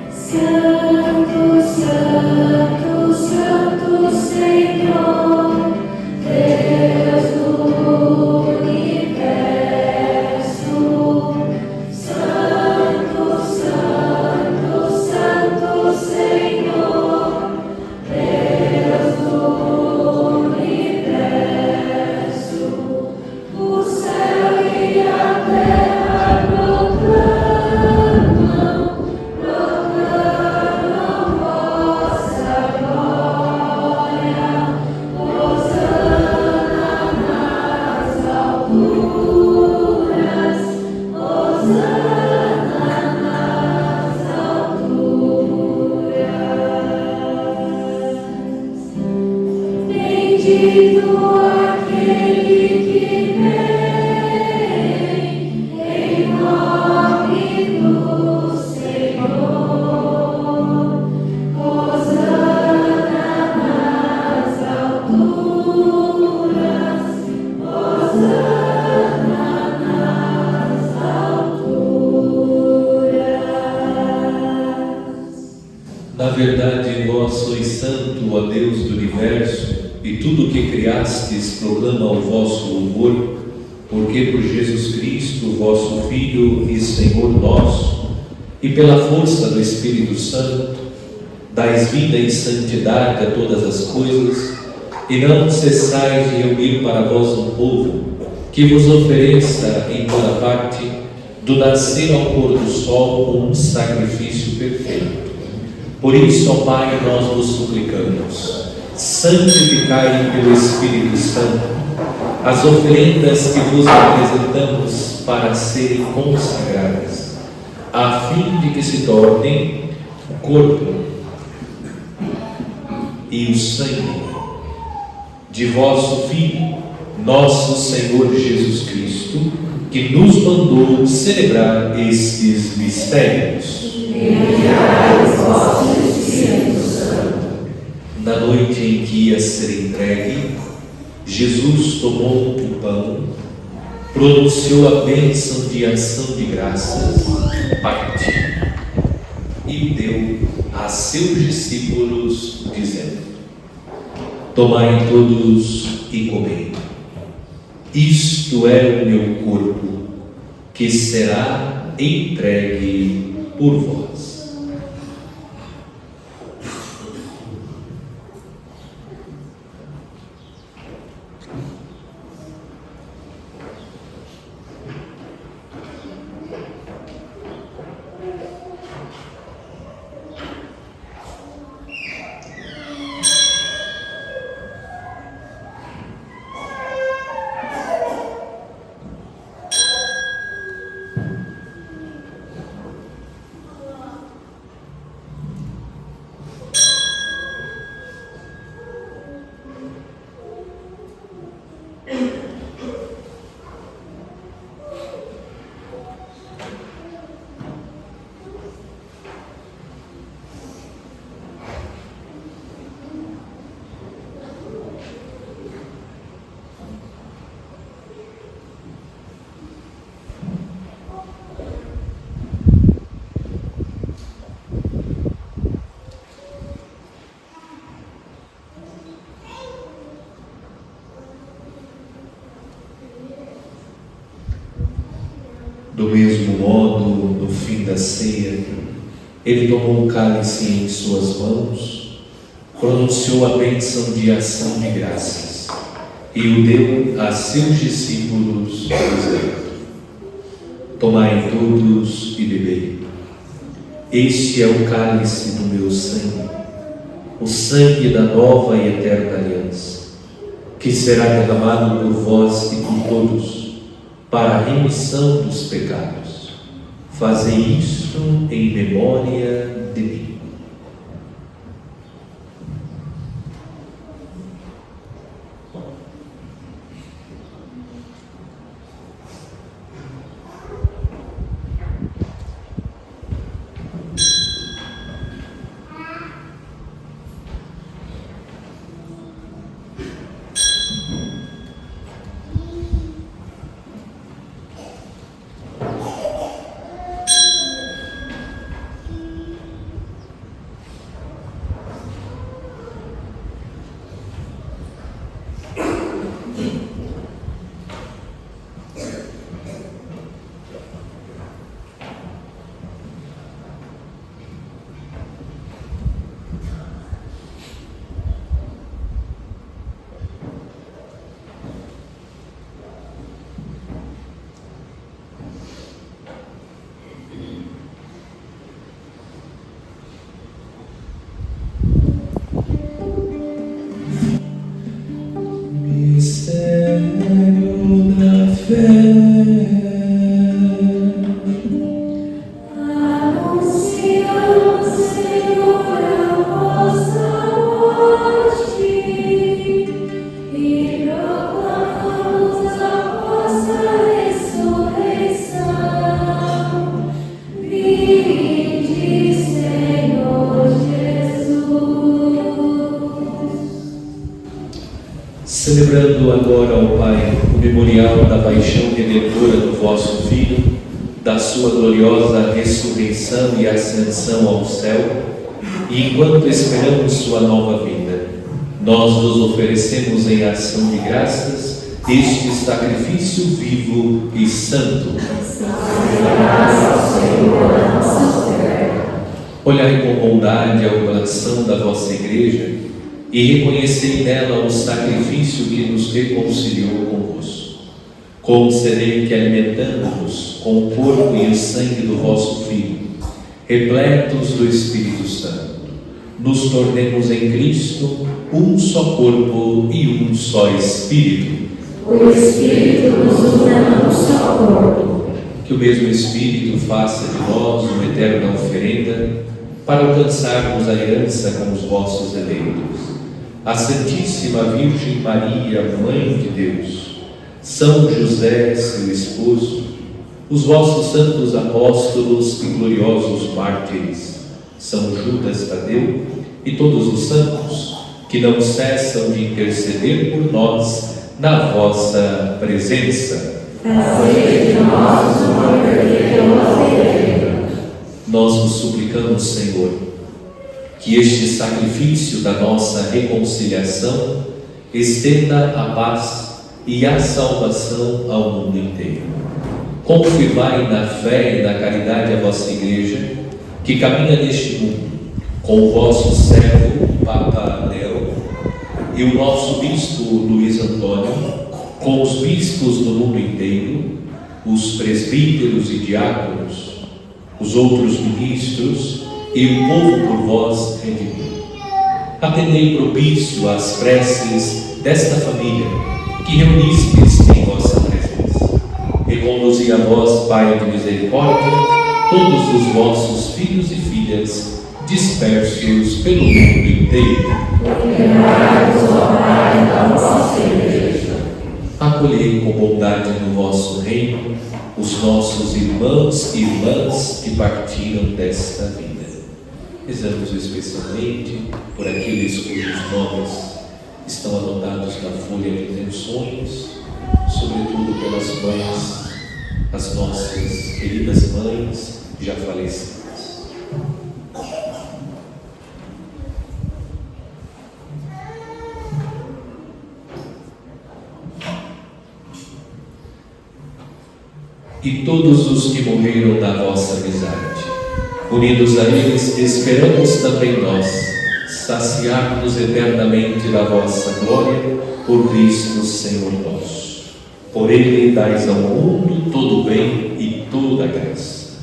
D: Santo, Santo, Santo Senhor, Deus do universo. Santo, Santo, Santo Senhor, Deus do universo. O céu e a terra proclamam vossa glória. Hosana nas alturas, Hosana nas alturas. Bendito aquele que vem em nome do Senhor. Hosana nas alturas, Hosana nas alturas.
A: Na verdade, vós sois santo, ó Deus do universo, e tudo o que criastes proclama o vosso louvor, porque por Jesus Cristo, vosso Filho e Senhor nosso, e pela força do Espírito Santo, dais vida e santidade a todas as coisas, e não cessais de reunir para vós um povo, que vos ofereça em toda parte, do nascer ao pôr do sol, um sacrifício perfeito. Por isso, ó Pai, nós vos suplicamos, santificai pelo Espírito Santo as oferendas que vos apresentamos para serem consagradas, a fim de que se tornem o corpo e o sangue de vosso Filho, nosso Senhor Jesus Cristo, que nos mandou celebrar estes mistérios.
B: Enviai o vosso Espírito Santo.
A: Na noite em que ia ser entregue, Jesus tomou o pão, pronunciou a bênção de ação de graças, partiu e deu a seus discípulos, dizendo: tomai todos e comei. Isto é o meu corpo, que será entregue por vós. Do mesmo modo, no fim da ceia, ele tomou o cálice em suas mãos, pronunciou a bênção de ação de graças e o deu a seus discípulos, dizendo: tomai todos e bebei. Este é o cálice do meu sangue, o sangue da nova e eterna aliança, que será derramado por vós e por todos, para a remissão dos pecados. Fazei isto em memória de mim. Mistério da fé.
B: Anunciamos, Senhor, a vossa morte e proclamamos a vossa ressurreição. Vinde, Senhor Jesus.
A: Celebrando agora, ó Pai, o memorial da paixão redentora do vosso Filho, da sua gloriosa ressurreição e ascensão ao céu, e enquanto esperamos sua nova vinda, nós nos oferecemos em ação de graças este sacrifício vivo e santo. Olhai com bondade a oração da vossa Igreja e reconhecei nela o sacrifício que nos reconciliou convosco. Concedei que, alimentando-nos com o corpo e o sangue do vosso Filho, repletos do Espírito Santo, nos tornemos em Cristo um só corpo e um só Espírito.
B: O Espírito nos una num só corpo.
A: Que o mesmo Espírito faça de nós uma eterna oferenda para alcançarmos a aliança com os vossos eleitos. A Santíssima Virgem Maria, Mãe de Deus, São José, seu esposo, os vossos santos apóstolos e gloriosos mártires, São Judas Tadeu e todos os santos que não cessam de interceder por nós na vossa presença.
B: Fazei de nós uma perpétua igreja.
A: Nós vos suplicamos, Senhor, que este sacrifício da nossa reconciliação estenda a paz e a salvação ao mundo inteiro. Confirmai na fé e na caridade a vossa Igreja, que caminha neste mundo, com o vosso servo, Papa Leo, e o nosso Bispo Luiz Antônio, com os bispos do mundo inteiro, os presbíteros e diáconos, os outros ministros e o povo por vós redimido. Atendei propício às preces desta família que reunistes em vossa presença. Reconduzi a vós, Pai de misericórdia, todos os vossos filhos e filhas dispersos pelo mundo inteiro.
B: Lembrai-vos, ó Pai, da vossa Igreja.
A: Acolhei com bondade no vosso reino os nossos irmãos e irmãs que partiram desta vida. Rezamos especialmente por aqueles cujos nomes estão anotados na folha de intenções, sobretudo pelas mães, as nossas queridas mães já falecidas. e todos os que morreram na vossa amizade. Unidos a eles, esperamos também nós saciar-nos eternamente da vossa glória por Cristo Senhor nosso. Por Ele dais ao mundo todo o bem e toda a graça.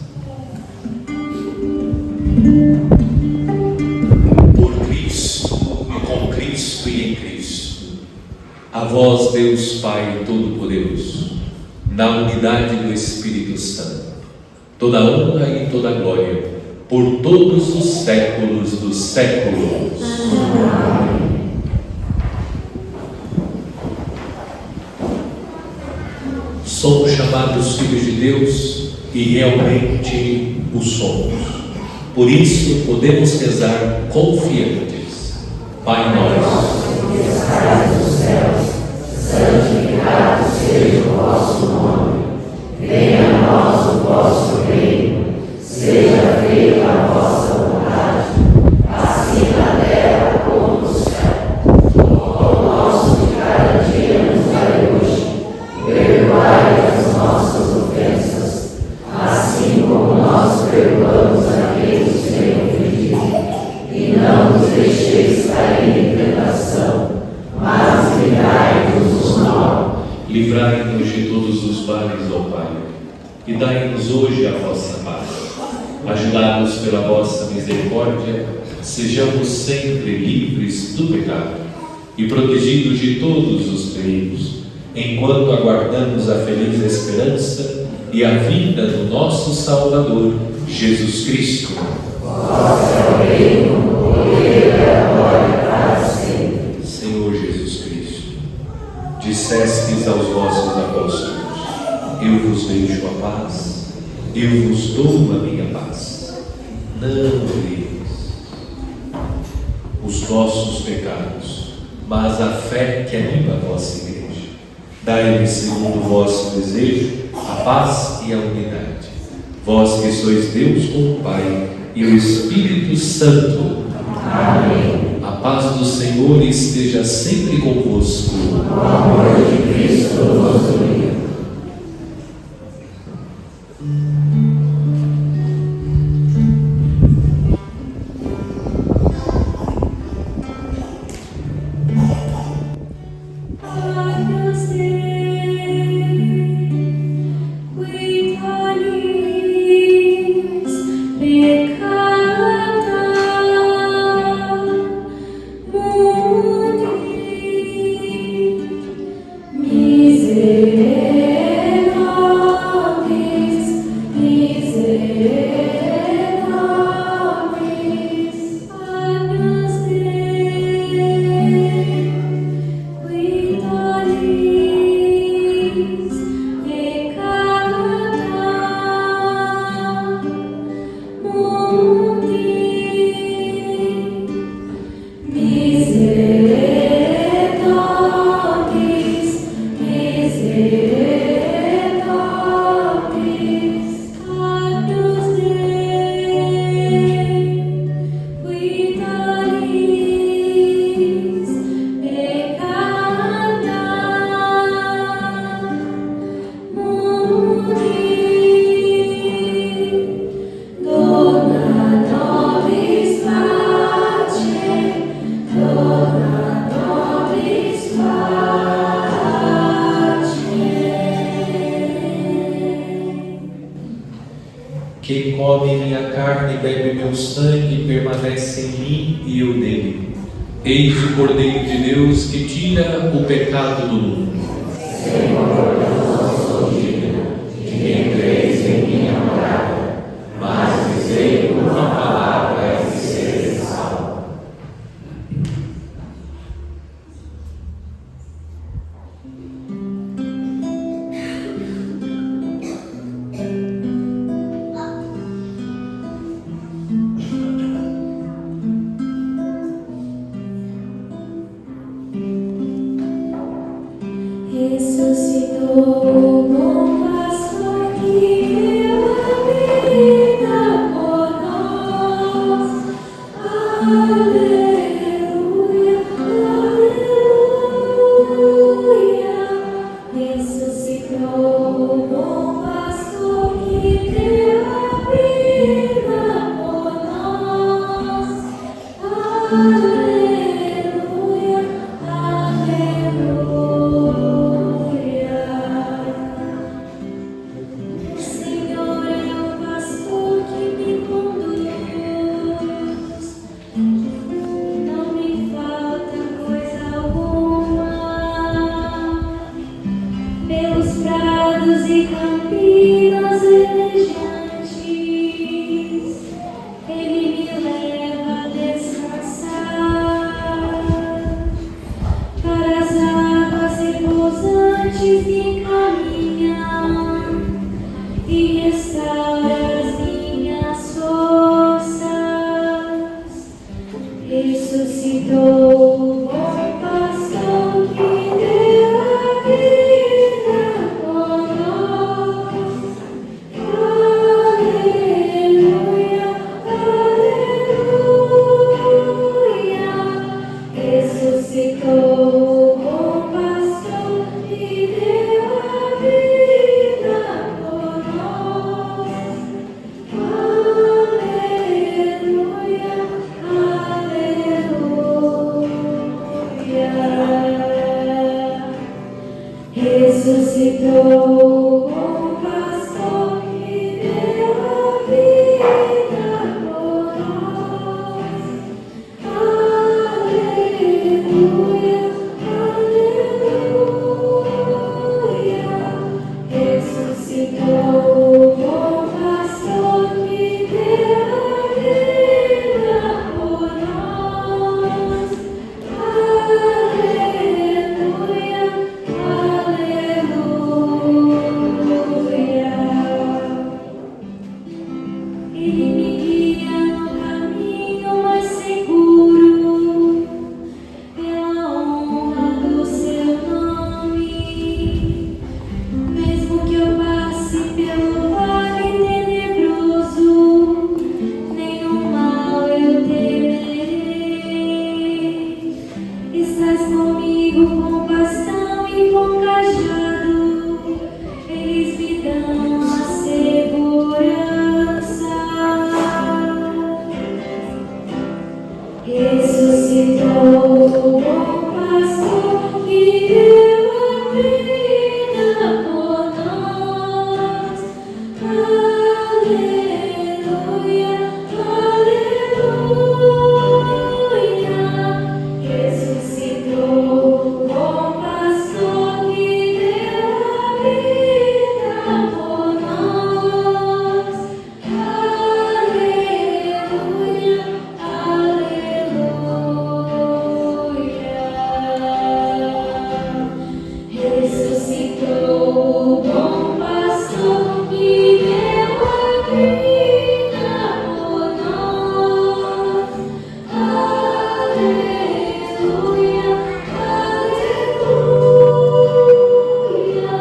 A: Por Cristo, com Cristo e em Cristo, a vós, Deus Pai Todo-Poderoso, na unidade do Espírito Santo, toda a honra e toda a glória, por todos os séculos dos séculos. Amém. Somos chamados filhos de Deus e realmente o somos. Por isso podemos rezar confiantes. Pai nosso, que estais nos céus, santificado seja o vosso nome. Venha a nós o vosso reino. Seja feita a vossa vontade, assim na terra como no céu. O pão nosso de cada dia nos dai hoje. Perdoai as nossas ofensas, assim como nós perdoamos aqueles que têm ofendido. E não nos deixeis cair em tentação, mas livrai-nos do mal. Livrai-nos de todos os males, ó Pai, e dai-nos hoje a vossa paz. Ajudados pela vossa misericórdia, sejamos sempre livres do pecado e protegidos de todos os perigos, enquanto aguardamos a feliz esperança e a vinda do nosso Salvador, Jesus Cristo. Vosso é o reino, o poder e a glória para sempre. Senhor Jesus Cristo, dissestes aos vossos apóstolos: eu vos deixo a paz, eu vos dou a minha paz. Não olheis os nossos pecados, mas a fé que anima a vossa igreja. Dai-lhes, segundo o vosso desejo, a paz e a unidade. Vós que sois Deus com o Pai e o Espírito Santo. Amém. A paz do Senhor esteja sempre convosco. O amor de Cristo nos uniu. Quem come minha carne e bebe meu sangue permanece em mim e eu nele. Eis o Cordeiro de Deus que tira o pecado do mundo. Senhor, eu não sou digno de que entreis em minha morada, mas dizei uma palavra e serei salvo.
D: Ressuscitou bom pastor que deu a vida por nós. Aleluia, aleluia. Ressuscitou bom pastor. e campinas verdejantes, Ele me leva a descansar. Para as águas repousantes me encaminha e restaura as minhas forças. Ressuscitou o bom pastor que deu a vida por nós. Aleluia, aleluia. Ressuscitou o bom pastor que deu a vida por nós. Aleluia, aleluia. Ressuscitou o bom pastor que deu a vida por nós. Aleluia, aleluia. Ressuscitou o bom pastor que deu a vida por nós. Aleluia, aleluia. Ele me guia no caminho mais seguro, pela honra do seu nome. Mesmo que eu passe pelo vale tenebroso, nenhum mal eu temerei. Estás comigo com bastão e com cajado, eles me dão a segurança. Ressuscitou o bom pastor que deu a vida por nós. Aleluia, aleluia. Ressuscitou o bom pastor que deu a vida por nós. Aleluia, aleluia. Ressuscitou o bom pastor que deu a vida por nós. Aleluia, aleluia.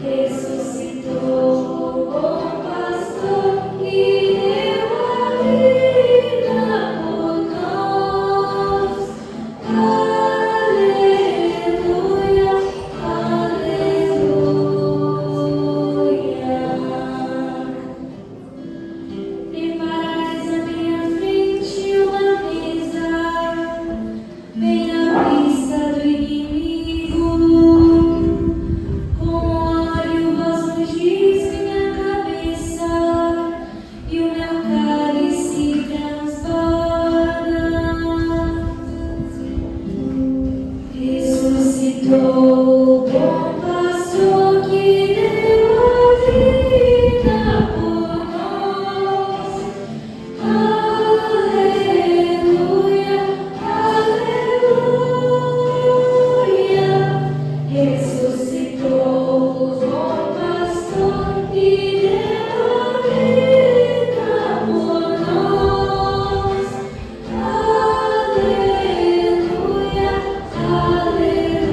D: Ressuscitou o bom pastor que deu a vida por nós. Aleluia, aleluia. Preparais à minha frente uma mesa, bem à vista do inimigo. Com óleo vós ungis minha cabeça, e o meu cálice transborda. Ressuscitou o bom pastor que deu a vida por nós. Aleluia, aleluia. Ressuscitou o bom pastor que deu a vida por nós. Aleluia, aleluia.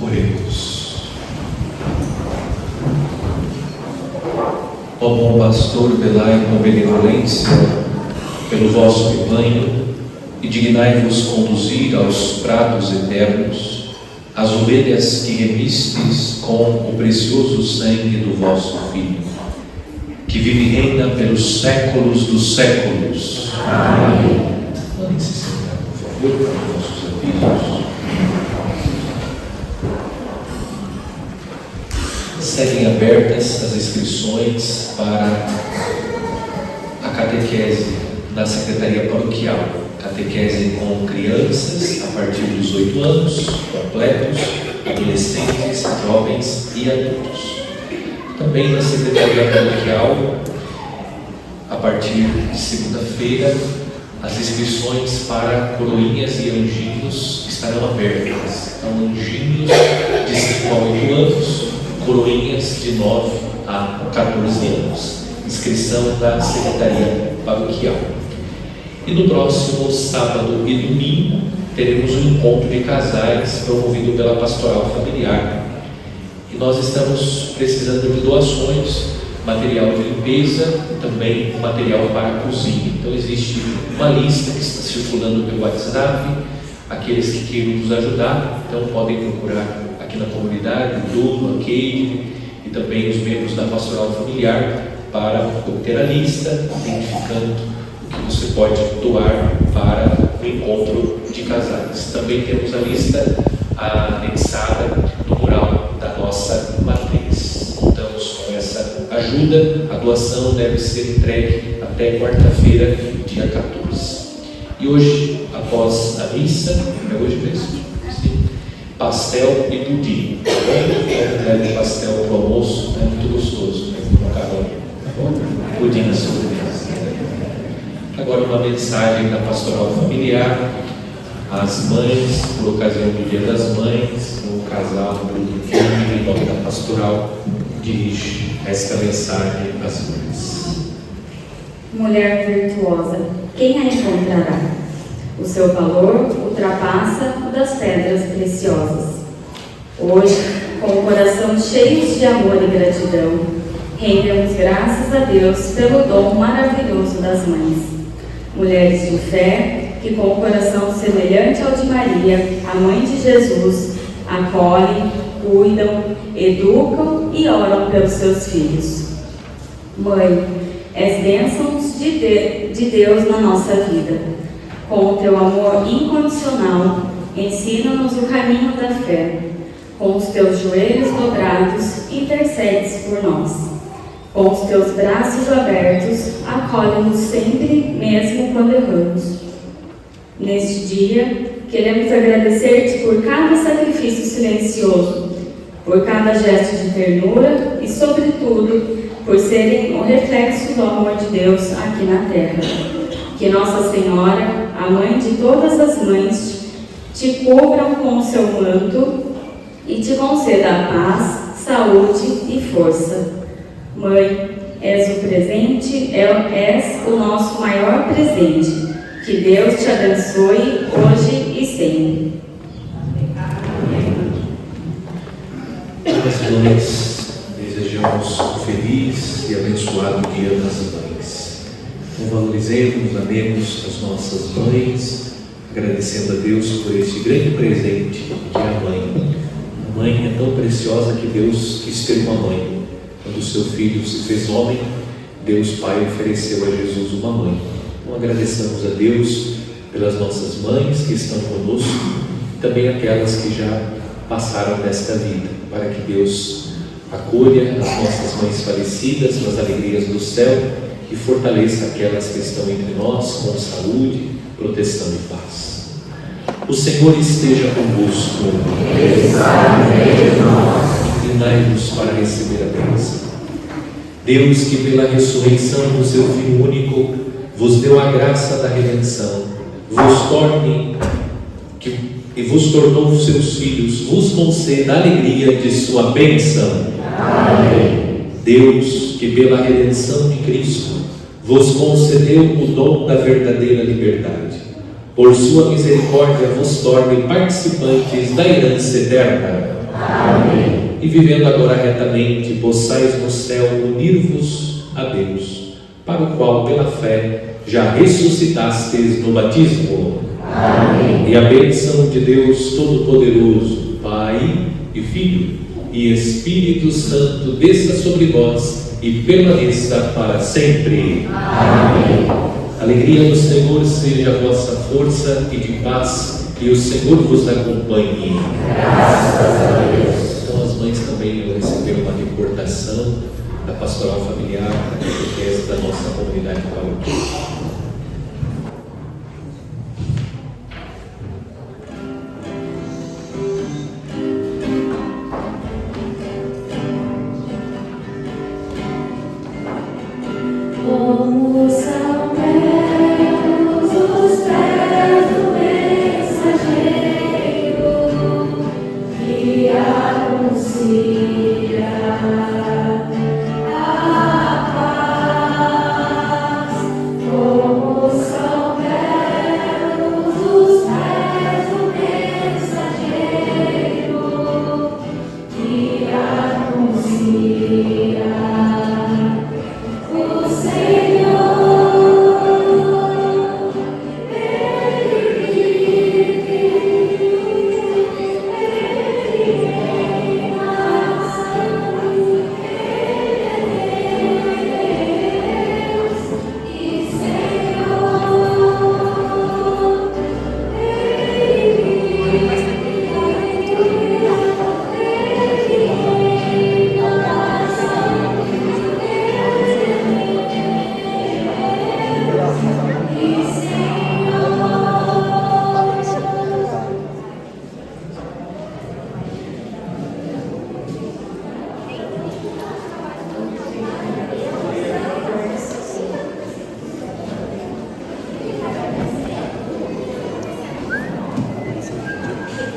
A: Oremos. Ó bom pastor, velai com benevolência pelo vosso rebanho e dignai-vos conduzir aos prados eternos as ovelhas que remistes com o precioso sangue do vosso Filho, que vive e reina pelos séculos dos séculos. Amém. Podem se sentar, por favor, para os nossos avisos. Seguem abertas as inscrições para a catequese na Secretaria Paroquial. Catequese com crianças a partir dos 8 anos, completos, adolescentes, jovens e adultos. Também na Secretaria Paroquial, a partir de segunda-feira, as inscrições para coroinhas e anjinhos estarão abertas. Então, anjinhos de 5 a 8 anos, coroinhas de 9 a 14 anos. Inscrição da Secretaria Paroquial. E no próximo sábado e domingo teremos um encontro de casais promovido pela Pastoral Familiar. E nós estamos precisando de doações, material de limpeza e também material para a cozinha. Então existe uma lista que está circulando pelo WhatsApp. Aqueles que queiram nos ajudar, então podem procurar aqui na comunidade, o Dudu, a Keide e também os membros da Pastoral Familiar para obter a lista, identificando o que você pode doar para o encontro de casais. Também temos a lista anexada no mural da nossa matriz. Contamos com essa ajuda. A doação deve ser entregue até quarta-feira, dia 14. E hoje, após a missa, é hoje mesmo? Sim. Pastel e pudim. Tá bom? Leve pastel para o almoço, é muito gostoso, né? Com macarrão. Tá bom? Pudim na sobremesa. Agora uma mensagem da Pastoral Familiar às mães, por ocasião do Dia das Mães, o casal Bruno em nome da Pastoral dirige esta mensagem às mães.
D: Mulher virtuosa, quem a encontrará? O seu valor ultrapassa o das pedras preciosas. Hoje, com o coração cheio de amor e gratidão, rendemos graças a Deus pelo dom maravilhoso das mães. Mulheres de fé, que com o coração semelhante ao de Maria, a mãe de Jesus, acolhem, cuidam, educam e oram pelos seus filhos. Mãe, és bênçãos de Deus na nossa vida. Com o teu amor incondicional, ensina-nos o caminho da fé. Com os teus joelhos dobrados, intercedes por nós. Com os teus braços abertos, acolhe-nos sempre, mesmo quando erramos. Neste dia, queremos agradecer-te por cada sacrifício silencioso, por cada gesto de ternura e, sobretudo, por serem o reflexo do amor de Deus aqui na terra. Que Nossa Senhora, a mãe de todas as mães, te cubram com o seu manto e te conceda a paz, saúde e força. Mãe, és o presente, és o nosso maior presente. Que Deus te abençoe hoje e sempre.
A: As mães, desejamos um feliz e abençoado Dia das Mães. Então valorizemos, amemos as nossas mães, agradecendo a Deus por este grande presente que é a mãe. A mãe é tão preciosa que Deus quis ter uma mãe. Quando o seu filho se fez homem, Deus Pai ofereceu a Jesus uma mãe. Então agradeçamos a Deus pelas nossas mães que estão conosco e também aquelas que já passaram desta vida, para que Deus acolha as nossas mães falecidas nas alegrias do céu e fortaleça aquelas que estão entre nós com saúde, proteção e paz. O Senhor esteja convosco. Inclinai-vos para receber a bênção. Deus, que pela ressurreição do seu Filho único vos deu a graça da redenção, vos tornou seus filhos, vos conceda a alegria de sua bênção. Amém. Deus, que pela redenção de Cristo vos concedeu o dom da verdadeira liberdade, por sua misericórdia vos torne participantes da herança eterna.
B: Amém.
A: E vivendo agora retamente, possais no céu unir-vos a Deus, para o qual, pela fé, já ressuscitastes no batismo.
B: Amém.
A: E a bênção de Deus Todo-Poderoso, Pai e Filho e Espírito Santo desça sobre vós e permaneça para sempre.
B: Amém.
A: A alegria do Senhor seja a vossa força e de paz, e o Senhor vos acompanhe.
B: Graças a Deus.
A: Então as mães também receberam uma recordação da pastoral familiar, da catequese da nossa comunidade paroquial.
B: Como são belos os pés do mensageiro que anuncia